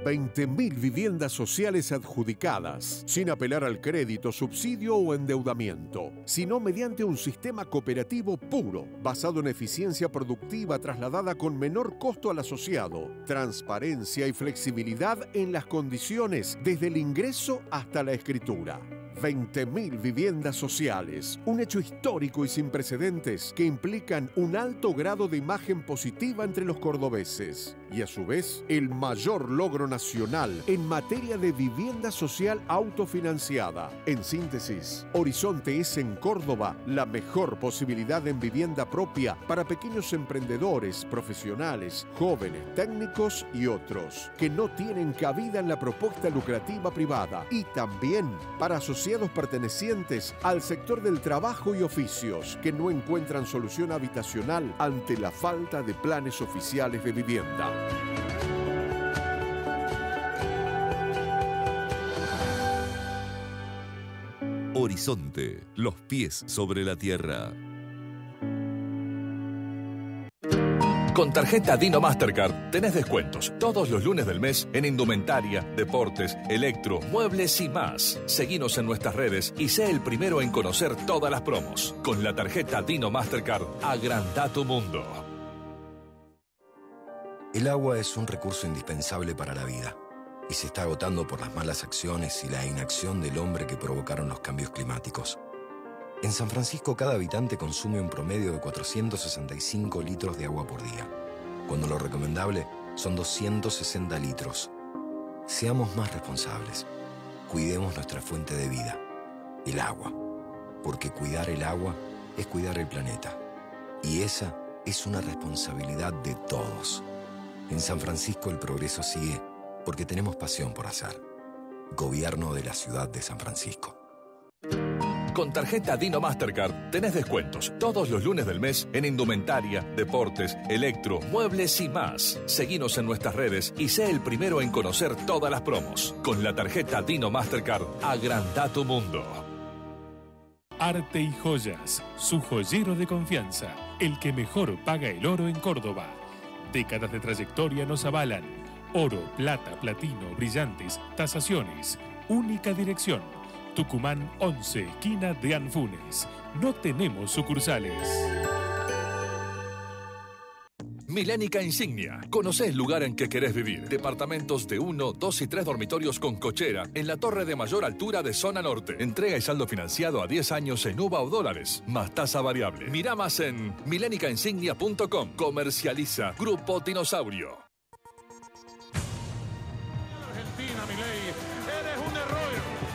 20.000 viviendas sociales adjudicadas, sin apelar al crédito, subsidio o endeudamiento, sino mediante un sistema cooperativo puro, basado en eficiencia productiva trasladada con menor costo al asociado, transparencia y flexibilidad en las condiciones desde el ingreso hasta la escritura. 20.000 viviendas sociales, un hecho histórico y sin precedentes que implican un alto grado de imagen positiva entre los cordobeses y a su vez el mayor logro nacional en materia de vivienda social autofinanciada. En síntesis, Horizonte es en Córdoba la mejor posibilidad en vivienda propia para pequeños emprendedores, profesionales, jóvenes, técnicos y otros que no tienen cabida en la propuesta lucrativa privada, y también para asociados pertenecientes al sector del trabajo y oficios que no encuentran solución habitacional ante la falta de planes oficiales de vivienda. Horizonte, los pies sobre la tierra. Con tarjeta Dino Mastercard tenés descuentos todos los lunes del mes en indumentaria, deportes, electro, muebles y más. Seguinos en nuestras redes y sé el primero en conocer todas las promos. Con la tarjeta Dino Mastercard, agranda tu mundo. El agua es un recurso indispensable para la vida y se está agotando por las malas acciones y la inacción del hombre que provocaron los cambios climáticos. En San Francisco, cada habitante consume un promedio de 465 litros de agua por día, cuando lo recomendable son 260 litros. Seamos más responsables. Cuidemos nuestra fuente de vida, el agua, porque cuidar el agua es cuidar el planeta. Y esa es una responsabilidad de todos. En San Francisco el progreso sigue porque tenemos pasión por hacer. Gobierno de la Ciudad de San Francisco. Con tarjeta Dino Mastercard tenés descuentos todos los lunes del mes en indumentaria, deportes, electro, muebles y más. Seguinos en nuestras redes y sé el primero en conocer todas las promos. Con la tarjeta Dino Mastercard, agranda tu mundo. Arte y Joyas, su joyero de confianza, el que mejor paga el oro en Córdoba. Décadas de trayectoria nos avalan. Oro, plata, platino, brillantes, tasaciones. Única dirección. Tucumán 11, esquina de Anfunes. No tenemos sucursales. Milénica Insignia. Conocé el lugar en que querés vivir. Departamentos de 1, 2 y 3 dormitorios con cochera en la torre de mayor altura de zona norte. Entrega y saldo financiado a 10 años en UVA o dólares, más tasa variable. Mirá más en milénicainsignia.com. Comercializa Grupo Dinosaurio. Argentina, Milei, eres un error.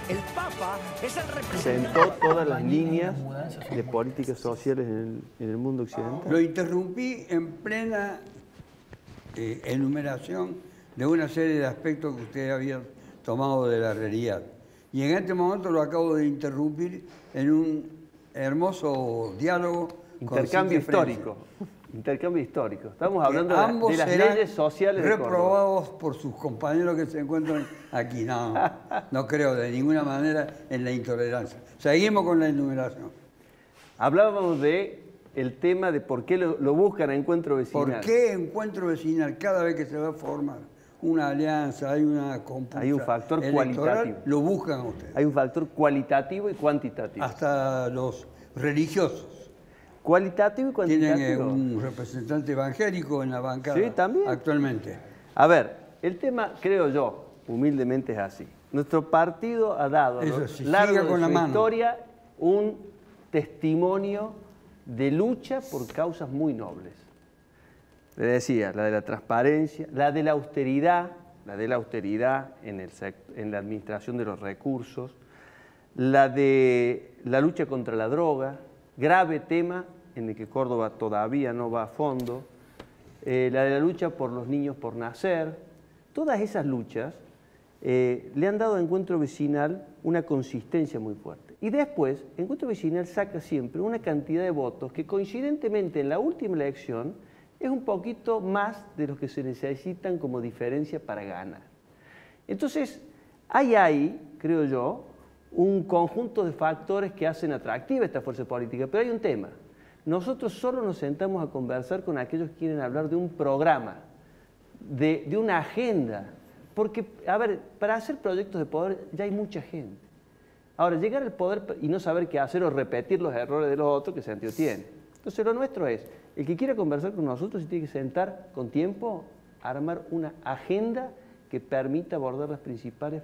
El Papa es el representante. Sentó todas las líneas de políticas sociales en el mundo occidental. Lo interrumpí en plena enumeración de una serie de aspectos que usted había tomado de la realidad. Y en este momento lo acabo de interrumpir en un hermoso diálogo. Intercambio histórico. Intercambio histórico. Estamos hablando ambos de las leyes sociales de reprobados por sus compañeros que se encuentran aquí. No creo de ninguna manera en la intolerancia. Seguimos con la enumeración. Hablábamos de el tema de por qué lo buscan a encuentro vecinal. ¿Por qué encuentro vecinal? Cada vez que se va a formar una alianza, hay una computa hay un factor cualitativo. Lo buscan a ustedes. Hay un factor cualitativo y cuantitativo. Hasta los religiosos. Cualitativo y cuantitativo. Tienen un representante evangélico en la bancada. Sí, también. Actualmente. A ver, el tema, creo yo, humildemente es así. Nuestro partido ha dado a lo largo de su historia un testimonio de lucha por causas muy nobles. Le decía, la de la transparencia, la de la austeridad en la administración de los recursos, la de la lucha contra la droga, grave tema en el que Córdoba todavía no va a fondo, la de la lucha por los niños por nacer. Todas esas luchas le han dado a Encuentro Vecinal una consistencia muy fuerte. Y después, Encuentro Vecinal saca siempre una cantidad de votos que coincidentemente en la última elección es un poquito más de los que se necesitan como diferencia para ganar. Entonces, hay ahí, creo yo, un conjunto de factores que hacen atractiva esta fuerza política. Pero hay un tema. Nosotros solo nos sentamos a conversar con aquellos que quieren hablar de un programa, de una agenda. Porque, a ver, para hacer proyectos de poder ya hay mucha gente. Ahora, llegar al poder y no saber qué hacer o repetir los errores de los otros, ¿qué sentido tiene? Entonces, lo nuestro es, el que quiera conversar con nosotros se tiene que sentar con tiempo, armar una agenda que permita abordar los principales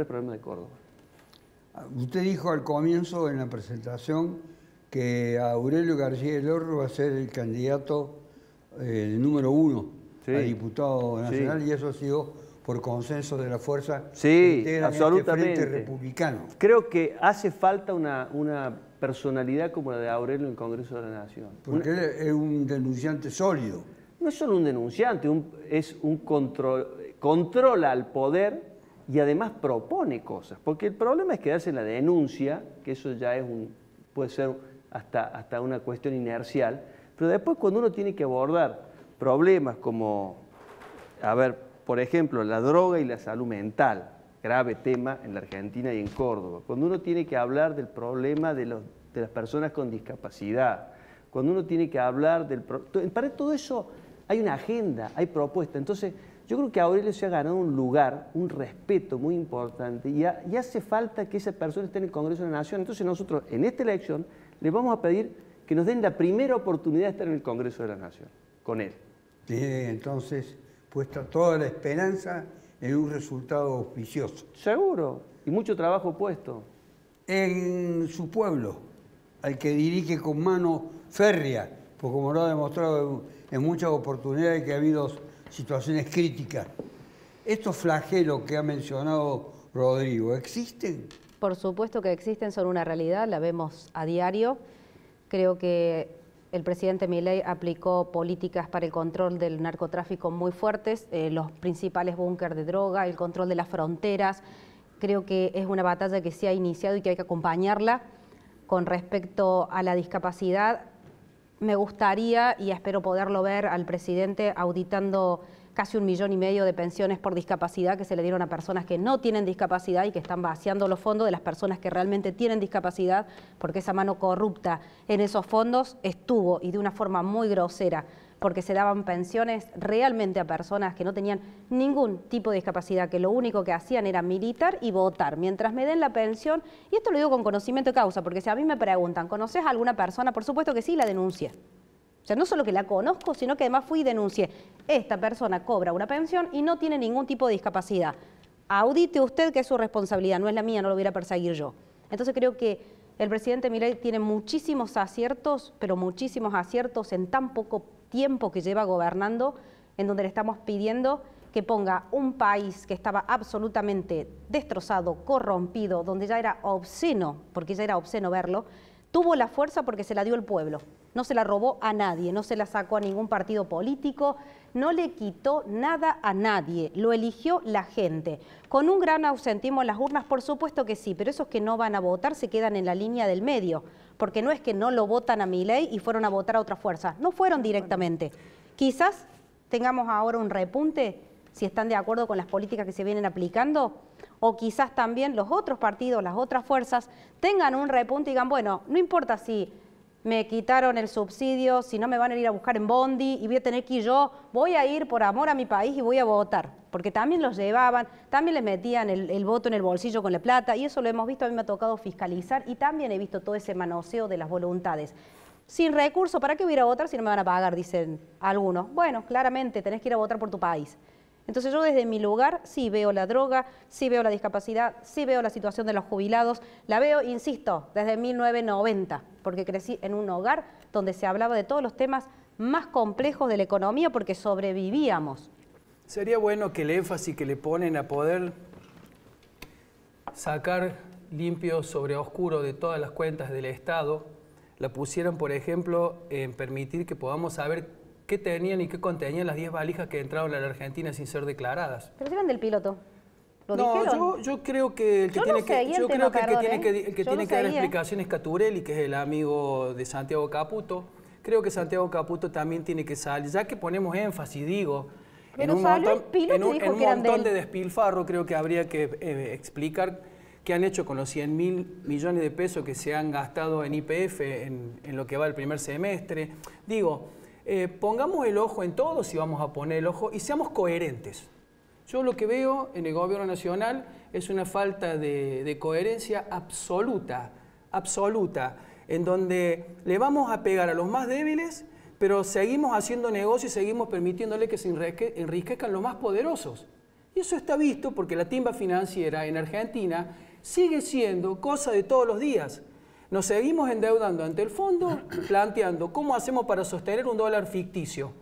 problemas de Córdoba. Usted dijo al comienzo en la presentación que Aurelio García del Horro va a ser el candidato número 1 a diputado nacional, y eso ha sido por consenso de la fuerza que integran absolutamente. Este Frente Republicano. Creo que hace falta una personalidad como la de Aurelio en el Congreso de la Nación. Porque él es un denunciante sólido. No es solo un denunciante, es un controla al poder y además propone cosas. Porque el problema es quedarse en la denuncia, que eso ya es puede ser hasta una cuestión inercial, pero después cuando uno tiene que abordar problemas como, a ver, por ejemplo, la droga y la salud mental, grave tema en la Argentina y en Córdoba. Cuando uno tiene que hablar del problema de las personas con discapacidad, cuando uno tiene que hablar para todo eso hay una agenda, hay propuesta. Entonces, yo creo que Aurelio se ha ganado un lugar, un respeto muy importante y hace falta que esa persona esté en el Congreso de la Nación. Entonces nosotros, en esta elección, le vamos a pedir que nos den la primera oportunidad de estar en el Congreso de la Nación, con él. Tiene entonces puesta toda la esperanza en un resultado auspicioso. Seguro, y mucho trabajo puesto. En su pueblo, al que dirige con mano férrea, porque como lo ha demostrado en muchas oportunidades que ha habido situaciones críticas, ¿estos flagelos que ha mencionado Rodrigo existen? Por supuesto que existen, son una realidad, la vemos a diario. Creo que el presidente Milei aplicó políticas para el control del narcotráfico muy fuertes, los principales búnkeres de droga, el control de las fronteras. Creo que es una batalla que se ha iniciado y que hay que acompañarla. Con respecto a la discapacidad, me gustaría, y espero poderlo ver, al presidente auditando casi 1,5 millones de pensiones por discapacidad que se le dieron a personas que no tienen discapacidad y que están vaciando los fondos de las personas que realmente tienen discapacidad, porque esa mano corrupta en esos fondos estuvo, y de una forma muy grosera, porque se daban pensiones realmente a personas que no tenían ningún tipo de discapacidad, que lo único que hacían era militar y votar. Mientras me den la pensión, y esto lo digo con conocimiento de causa, porque si a mí me preguntan, ¿conoces a alguna persona? Por supuesto que sí, la denuncié. O sea, no solo que la conozco, sino que además fui y denuncié. Esta persona cobra una pensión y no tiene ningún tipo de discapacidad. Audite usted, que es su responsabilidad, no es la mía, no lo voy a perseguir yo. Entonces creo que el presidente Milei tiene muchísimos aciertos, pero muchísimos aciertos en tan poco tiempo que lleva gobernando, en donde le estamos pidiendo que ponga un país que estaba absolutamente destrozado, corrompido, donde ya era obsceno, porque ya era obsceno verlo, tuvo la fuerza porque se la dio el pueblo. No se la robó a nadie, no se la sacó a ningún partido político, no le quitó nada a nadie, lo eligió la gente. ¿Con un gran ausentismo en las urnas? Por supuesto que sí, pero esos que no van a votar se quedan en la línea del medio, porque no es que no lo votan a Milei y fueron a votar a otra fuerza, no fueron directamente. Quizás tengamos ahora un repunte, si están de acuerdo con las políticas que se vienen aplicando, o quizás también los otros partidos, las otras fuerzas, tengan un repunte y digan, bueno, no importa si me quitaron el subsidio, si no me van a ir a buscar en bondi y voy a tener que ir yo, voy a ir por amor a mi país y voy a votar, porque también los llevaban, también les metían el voto en el bolsillo con la plata y eso lo hemos visto, a mí me ha tocado fiscalizar y también he visto todo ese manoseo de las voluntades. Sin recursos, ¿para qué voy a ir a votar si no me van a pagar? Dicen algunos. Bueno, claramente tenés que ir a votar por tu país. Entonces yo desde mi lugar sí veo la droga, sí veo la discapacidad, sí veo la situación de los jubilados, la veo, insisto, desde 1990, porque crecí en un hogar donde se hablaba de todos los temas más complejos de la economía porque sobrevivíamos. Sería bueno que el énfasis que le ponen a poder sacar limpio sobre oscuro de todas las cuentas del Estado, la pusieran, por ejemplo, en permitir que podamos saber qué tenían y qué contenían las 10 valijas que entraron a la Argentina sin ser declaradas. Pero eran del piloto. ¿Lo no, dijeron? yo creo que el que tiene que dar explicaciones es Caturelli, que es el amigo de Santiago Caputo. Creo que Santiago Caputo también tiene que salir, ya que ponemos énfasis, digo, en un montón de despilfarro, creo que habría que explicar qué han hecho con los 100.000 millones de pesos que se han gastado en YPF en lo que va el primer semestre. Digo, pongamos el ojo en todo si vamos a poner el ojo y seamos coherentes. Yo lo que veo en el gobierno nacional es una falta de coherencia absoluta, en donde le vamos a pegar a los más débiles, pero seguimos haciendo negocios y seguimos permitiéndole que se enriquezcan los más poderosos. Y eso está visto porque la timba financiera en Argentina sigue siendo cosa de todos los días. Nos seguimos endeudando ante el fondo, planteando cómo hacemos para sostener un dólar ficticio.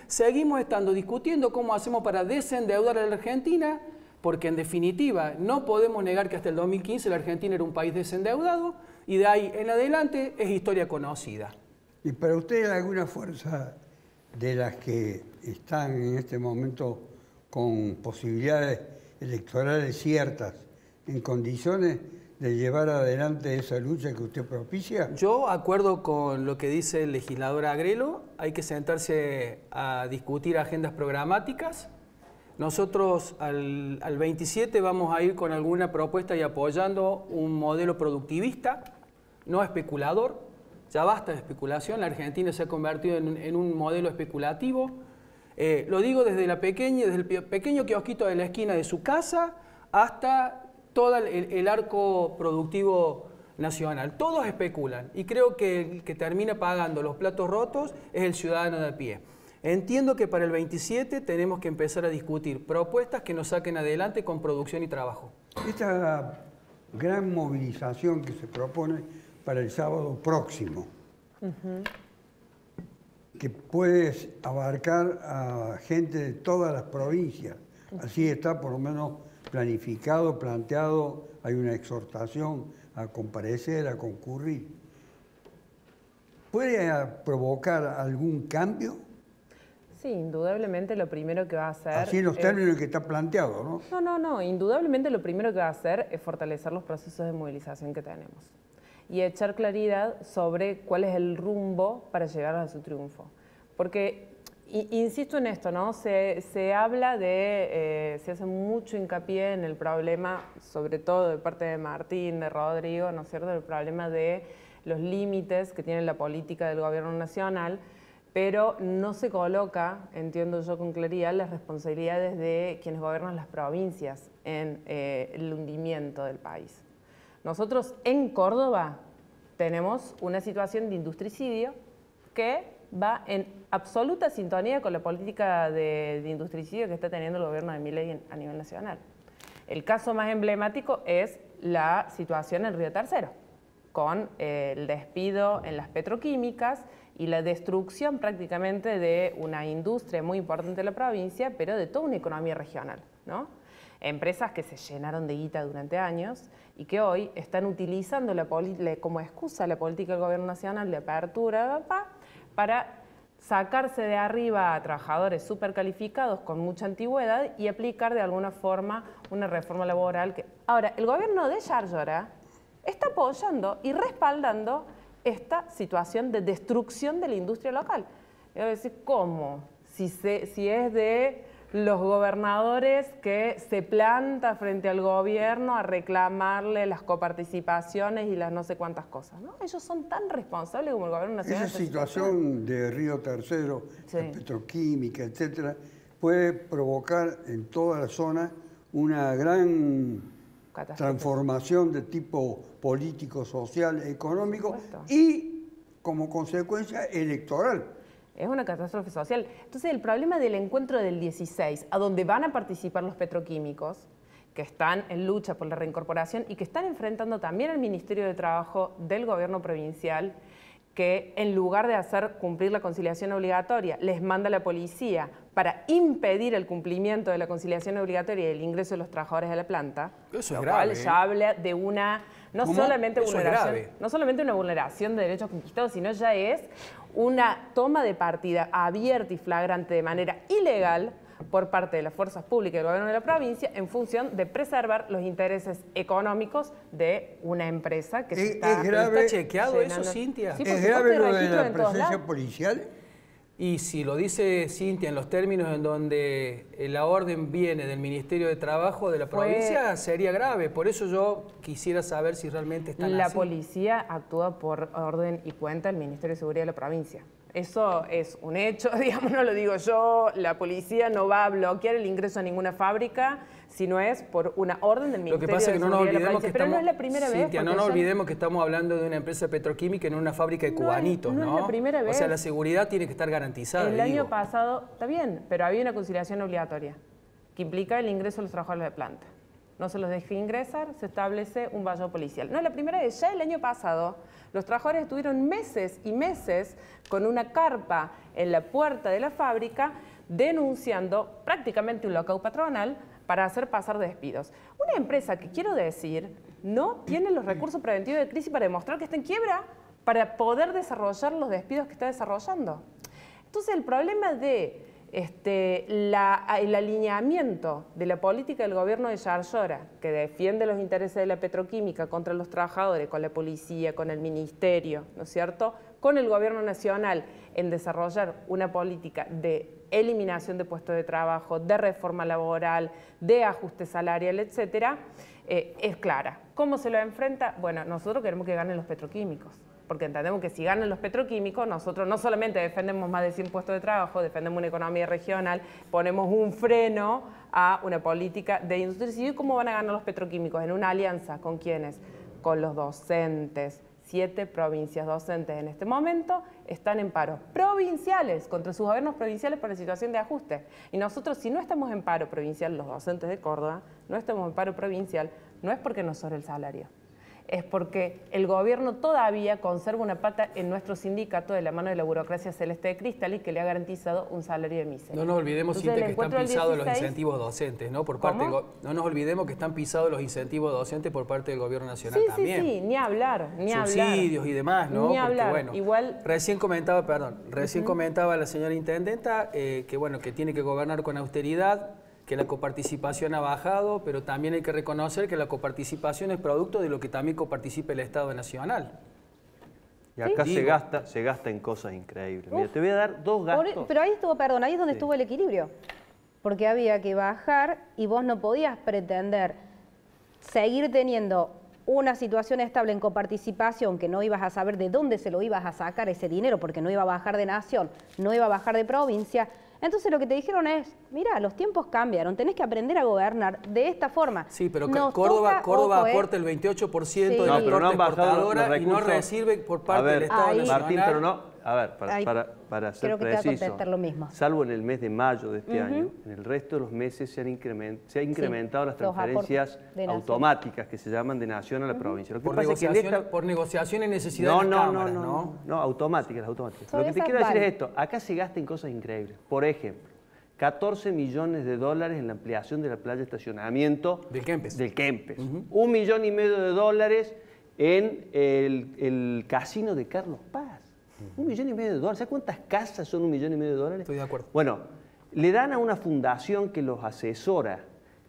Seguimos discutiendo cómo hacemos para desendeudar a la Argentina, porque en definitiva no podemos negar que hasta el 2015 la Argentina era un país desendeudado y de ahí en adelante es historia conocida. ¿Y para usted alguna fuerza de las que están en este momento con posibilidades electorales ciertas, en condiciones de llevar adelante esa lucha que usted propicia? Yo acuerdo con lo que dice el legislador Agrelo, hay que sentarse a discutir agendas programáticas. Nosotros al 27 vamos a ir con alguna propuesta y apoyando un modelo productivista, no especulador. Ya basta de especulación, la Argentina se ha convertido en un modelo especulativo. Lo digo desde el pequeño kiosquito de la esquina de su casa hasta todo el arco productivo nacional. Todos especulan y creo que el que termina pagando los platos rotos es el ciudadano de a pie. Entiendo que para el 27 tenemos que empezar a discutir propuestas que nos saquen adelante con producción y trabajo. Esta gran movilización que se propone para el sábado próximo, que puede abarcar a gente de todas las provincias, así está por lo menos planificado, planteado, hay una exhortación a comparecer, a concurrir. ¿Puede provocar algún cambio? Sí, indudablemente lo primero que va a hacer... Así en los términos que está planteado, ¿no? No, indudablemente lo primero que va a hacer es fortalecer los procesos de movilización que tenemos y echar claridad sobre cuál es el rumbo para llegar a su triunfo. Porque, insisto en esto, ¿no? Se habla de, se hace mucho hincapié en el problema, sobre todo de parte de Martín, de Rodrigo, ¿no es cierto?, el problema de los límites que tiene la política del gobierno nacional, pero no se coloca, entiendo yo con claridad, las responsabilidades de quienes gobiernan las provincias en el hundimiento del país. Nosotros en Córdoba tenemos una situación de industricidio que va en absoluta sintonía con la política de industricidio que está teniendo el gobierno de Milei a nivel nacional. El caso más emblemático es la situación en Río Tercero, con el despido en las petroquímicas y la destrucción prácticamente de una industria muy importante de la provincia, pero de toda una economía regional, ¿no? Empresas que se llenaron de guita durante años y que hoy están utilizando como excusa la política del gobierno nacional de apertura para sacarse de arriba a trabajadores súper calificados con mucha antigüedad y aplicar de alguna forma una reforma laboral que... Ahora, el gobierno de Yarlora está apoyando y respaldando esta situación de destrucción de la industria local. Yo voy a decir, ¿cómo? Si es de los gobernadores que se plantan frente al gobierno a reclamarle las coparticipaciones y las no sé cuántas cosas, ¿no? Ellos son tan responsables como el gobierno nacional. Esa situación de Río Tercero, de petroquímica, etcétera, puede provocar en toda la zona una gran transformación de tipo político, social, económico y, como consecuencia, electoral. Es una catástrofe social. Entonces, el problema del encuentro del 16, a donde van a participar los petroquímicos, que están en lucha por la reincorporación y que están enfrentando también al Ministerio de Trabajo del gobierno provincial, que en lugar de hacer cumplir la conciliación obligatoria, les manda la policía para impedir el cumplimiento de la conciliación obligatoria y el ingreso de los trabajadores a la planta. Eso es lo grave. cual ya habla de una, no solamente una vulneración de derechos conquistados, sino ya es una toma de partida abierta y flagrante de manera ilegal por parte de las fuerzas públicas del gobierno de la provincia en función de preservar los intereses económicos de una empresa que ¿Es grave? ¿Está chequeado eso, Cintia? Sí, ¿Es grave lo de la presencia policial? Y si lo dice Cintia en los términos en donde la orden viene del Ministerio de Trabajo de la provincia, sería grave. Por eso yo quisiera saber si realmente están así. La policía actúa por orden y cuenta del Ministerio de Seguridad de la provincia. Eso es un hecho, digamos, no lo digo yo. La policía no va a bloquear el ingreso a ninguna fábrica si no es por una orden del Ministerio de Seguridad de la provincia. Pero no es la primera vez. Cintia, no nos olvidemos que estamos hablando de una empresa petroquímica en una fábrica de cubanitos, ¿no? No es la primera vez. O sea, la seguridad tiene que estar garantizada. El año pasado, está bien, pero había una conciliación obligatoria que implica el ingreso de los trabajadores de planta. No se los deja ingresar, se establece un vallado policial. No es la primera vez, ya el año pasado los trabajadores estuvieron meses y meses con una carpa en la puerta de la fábrica denunciando prácticamente un lockout patronal para hacer pasar despidos. Una empresa que, quiero decir, no tiene los recursos preventivos de crisis para demostrar que está en quiebra, para poder desarrollar los despidos que está desarrollando. Entonces, el problema de el alineamiento de la política del gobierno de Yarlora, que defiende los intereses de la petroquímica contra los trabajadores, con la policía, con el ministerio, ¿no es cierto?, con el gobierno nacional, en desarrollar una política de eliminación de puestos de trabajo, de reforma laboral, de ajuste salarial, etcétera, es clara. ¿Cómo se lo enfrenta? Bueno, nosotros queremos que ganen los petroquímicos, porque entendemos que si ganan los petroquímicos, nosotros no solamente defendemos más de 100 puestos de trabajo, defendemos una economía regional, ponemos un freno a una política de industria civil. ¿Cómo van a ganar los petroquímicos? En una alianza, ¿con quiénes? Con los docentes. 7 provincias docentes en este momento están en paro provinciales contra sus gobiernos provinciales por la situación de ajuste. Y nosotros, si no estamos en paro provincial, los docentes de Córdoba, no estamos en paro provincial, no es porque nos sobre el salario. Es porque el gobierno todavía conserva una pata en nuestro sindicato de la mano de la burocracia celeste de Cristali, que le ha garantizado un salario de miseria. No nos olvidemos, Cintia, que están pisados los incentivos docentes, ¿no? Por parte no nos olvidemos que están pisados los incentivos docentes por parte del gobierno nacional también. Sí, ni hablar, ni subsidios y demás, ¿no? Ni hablar. Porque, bueno, igual... Recién comentaba la señora intendenta que, bueno, que tiene que gobernar con austeridad, que la coparticipación ha bajado, pero también hay que reconocer que la coparticipación es producto de lo que también coparticipa el Estado Nacional. Y acá se gasta en cosas increíbles. Mira, te voy a dar 2 gastos. Pero ahí estuvo, perdón, ahí es donde estuvo el equilibrio. Porque había que bajar y vos no podías pretender seguir teniendo una situación estable en coparticipación, que no ibas a saber de dónde se lo ibas a sacar ese dinero, porque no iba a bajar de nación, no iba a bajar de provincia. Entonces lo que te dijeron es, mira, los tiempos cambiaron, tenés que aprender a gobernar de esta forma. Sí, pero Córdoba aporta el 28% de la torta exportadora y no recibe por parte del Estado Nacional. Martín, pero no, a ver, para ser preciso, lo mismo. Salvo en el mes de mayo de este año, en el resto de los meses se ha incrementado las transferencias automáticas que se llaman de nación a la provincia. Lo que pasa es que por negociación y necesidad de las cámaras, no, automáticas. Lo que te quiero decir es esto, acá se gasta en cosas increíbles. Por ejemplo, 14 millones de dólares en la ampliación de la playa de estacionamiento del Kempes. 1,5 millones de dólares en el casino de Carlos Paz. 1,5 millones de dólares. ¿Sabes cuántas casas son 1,5 millones de dólares? Estoy de acuerdo. Bueno, le dan a una fundación que los asesora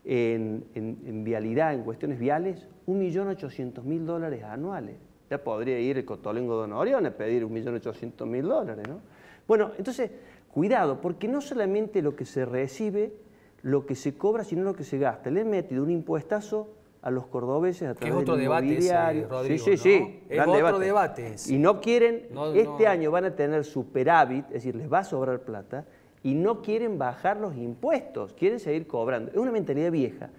en vialidad, en cuestiones viales, 1.800.000 dólares anuales. Ya podría ir el Cotolengo Don Orión a pedir 1.800.000 dólares, ¿no? Bueno, entonces, cuidado, porque no solamente lo que se recibe lo que se cobra, sino lo que se gasta. Le he metido un impuestazo a los cordobeses a través del inmobiliario. Rodrigo, Sí, ¿no? Es otro debate ese. Y no quieren, este año van a tener superávit, es decir, les va a sobrar plata, y no quieren bajar los impuestos, quieren seguir cobrando. Es una mentalidad vieja,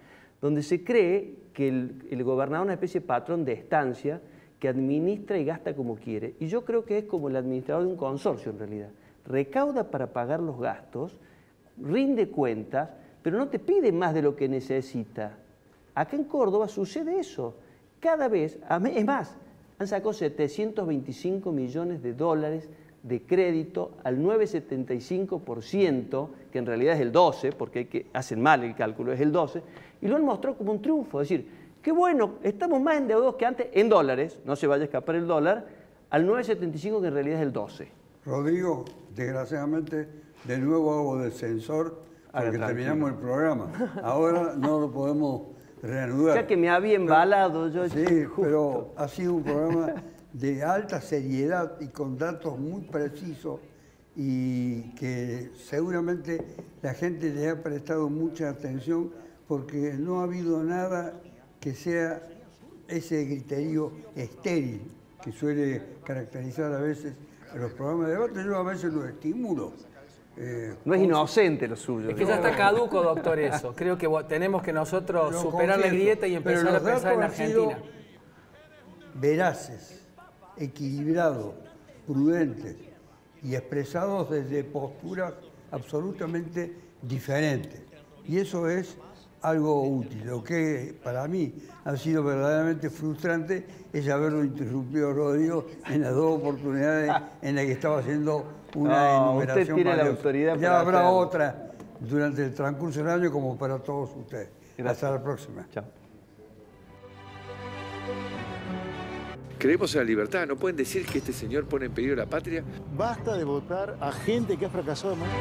donde se cree que el gobernador es una especie de patrón de estancia que administra y gasta como quiere. Y yo creo que es como el administrador de un consorcio en realidad. Recauda para pagar los gastos, rinde cuentas, pero no te pide más de lo que necesita. Acá en Córdoba sucede eso. Cada vez, es más, han sacado 725 millones de dólares de crédito al 9,75%, que en realidad es el 12%, porque hacen mal el cálculo, es el 12%, y lo han mostrado como un triunfo. Es decir, qué bueno, estamos más endeudados que antes en dólares, no se vaya a escapar el dólar, al 9,75%, que en realidad es el 12%. Rodrigo, desgraciadamente, de nuevo hago de censor porque terminamos el programa. Ahora no lo podemos reanudar. Ya que me había embalado yo. Sí, pero ha sido un programa de alta seriedad y con datos muy precisos y que seguramente la gente le ha prestado mucha atención porque no ha habido nada que sea ese criterio estéril que suele caracterizar a veces a los programas de debate. Yo a veces los estimulo. No es inocente lo suyo. Es que ya está caduco, doctor, eso. Creo que tenemos que nosotros superar la grieta y empezar a pensar en Argentina. Veraces, equilibrados, prudentes y expresados desde posturas absolutamente diferentes. Y eso es algo útil. Lo que para mí ha sido verdaderamente frustrante es haberlo interrumpido, Rodrigo, en las dos oportunidades en las que estaba haciendo una enumeración. Usted tiene la autoridad. Ya habrá otra durante el transcurso del año como para todos ustedes. Gracias. Hasta la próxima. Chao. Creemos en la libertad. ¿No pueden decir que este señor pone en peligro la patria? Basta de votar a gente que ha fracasado de manera...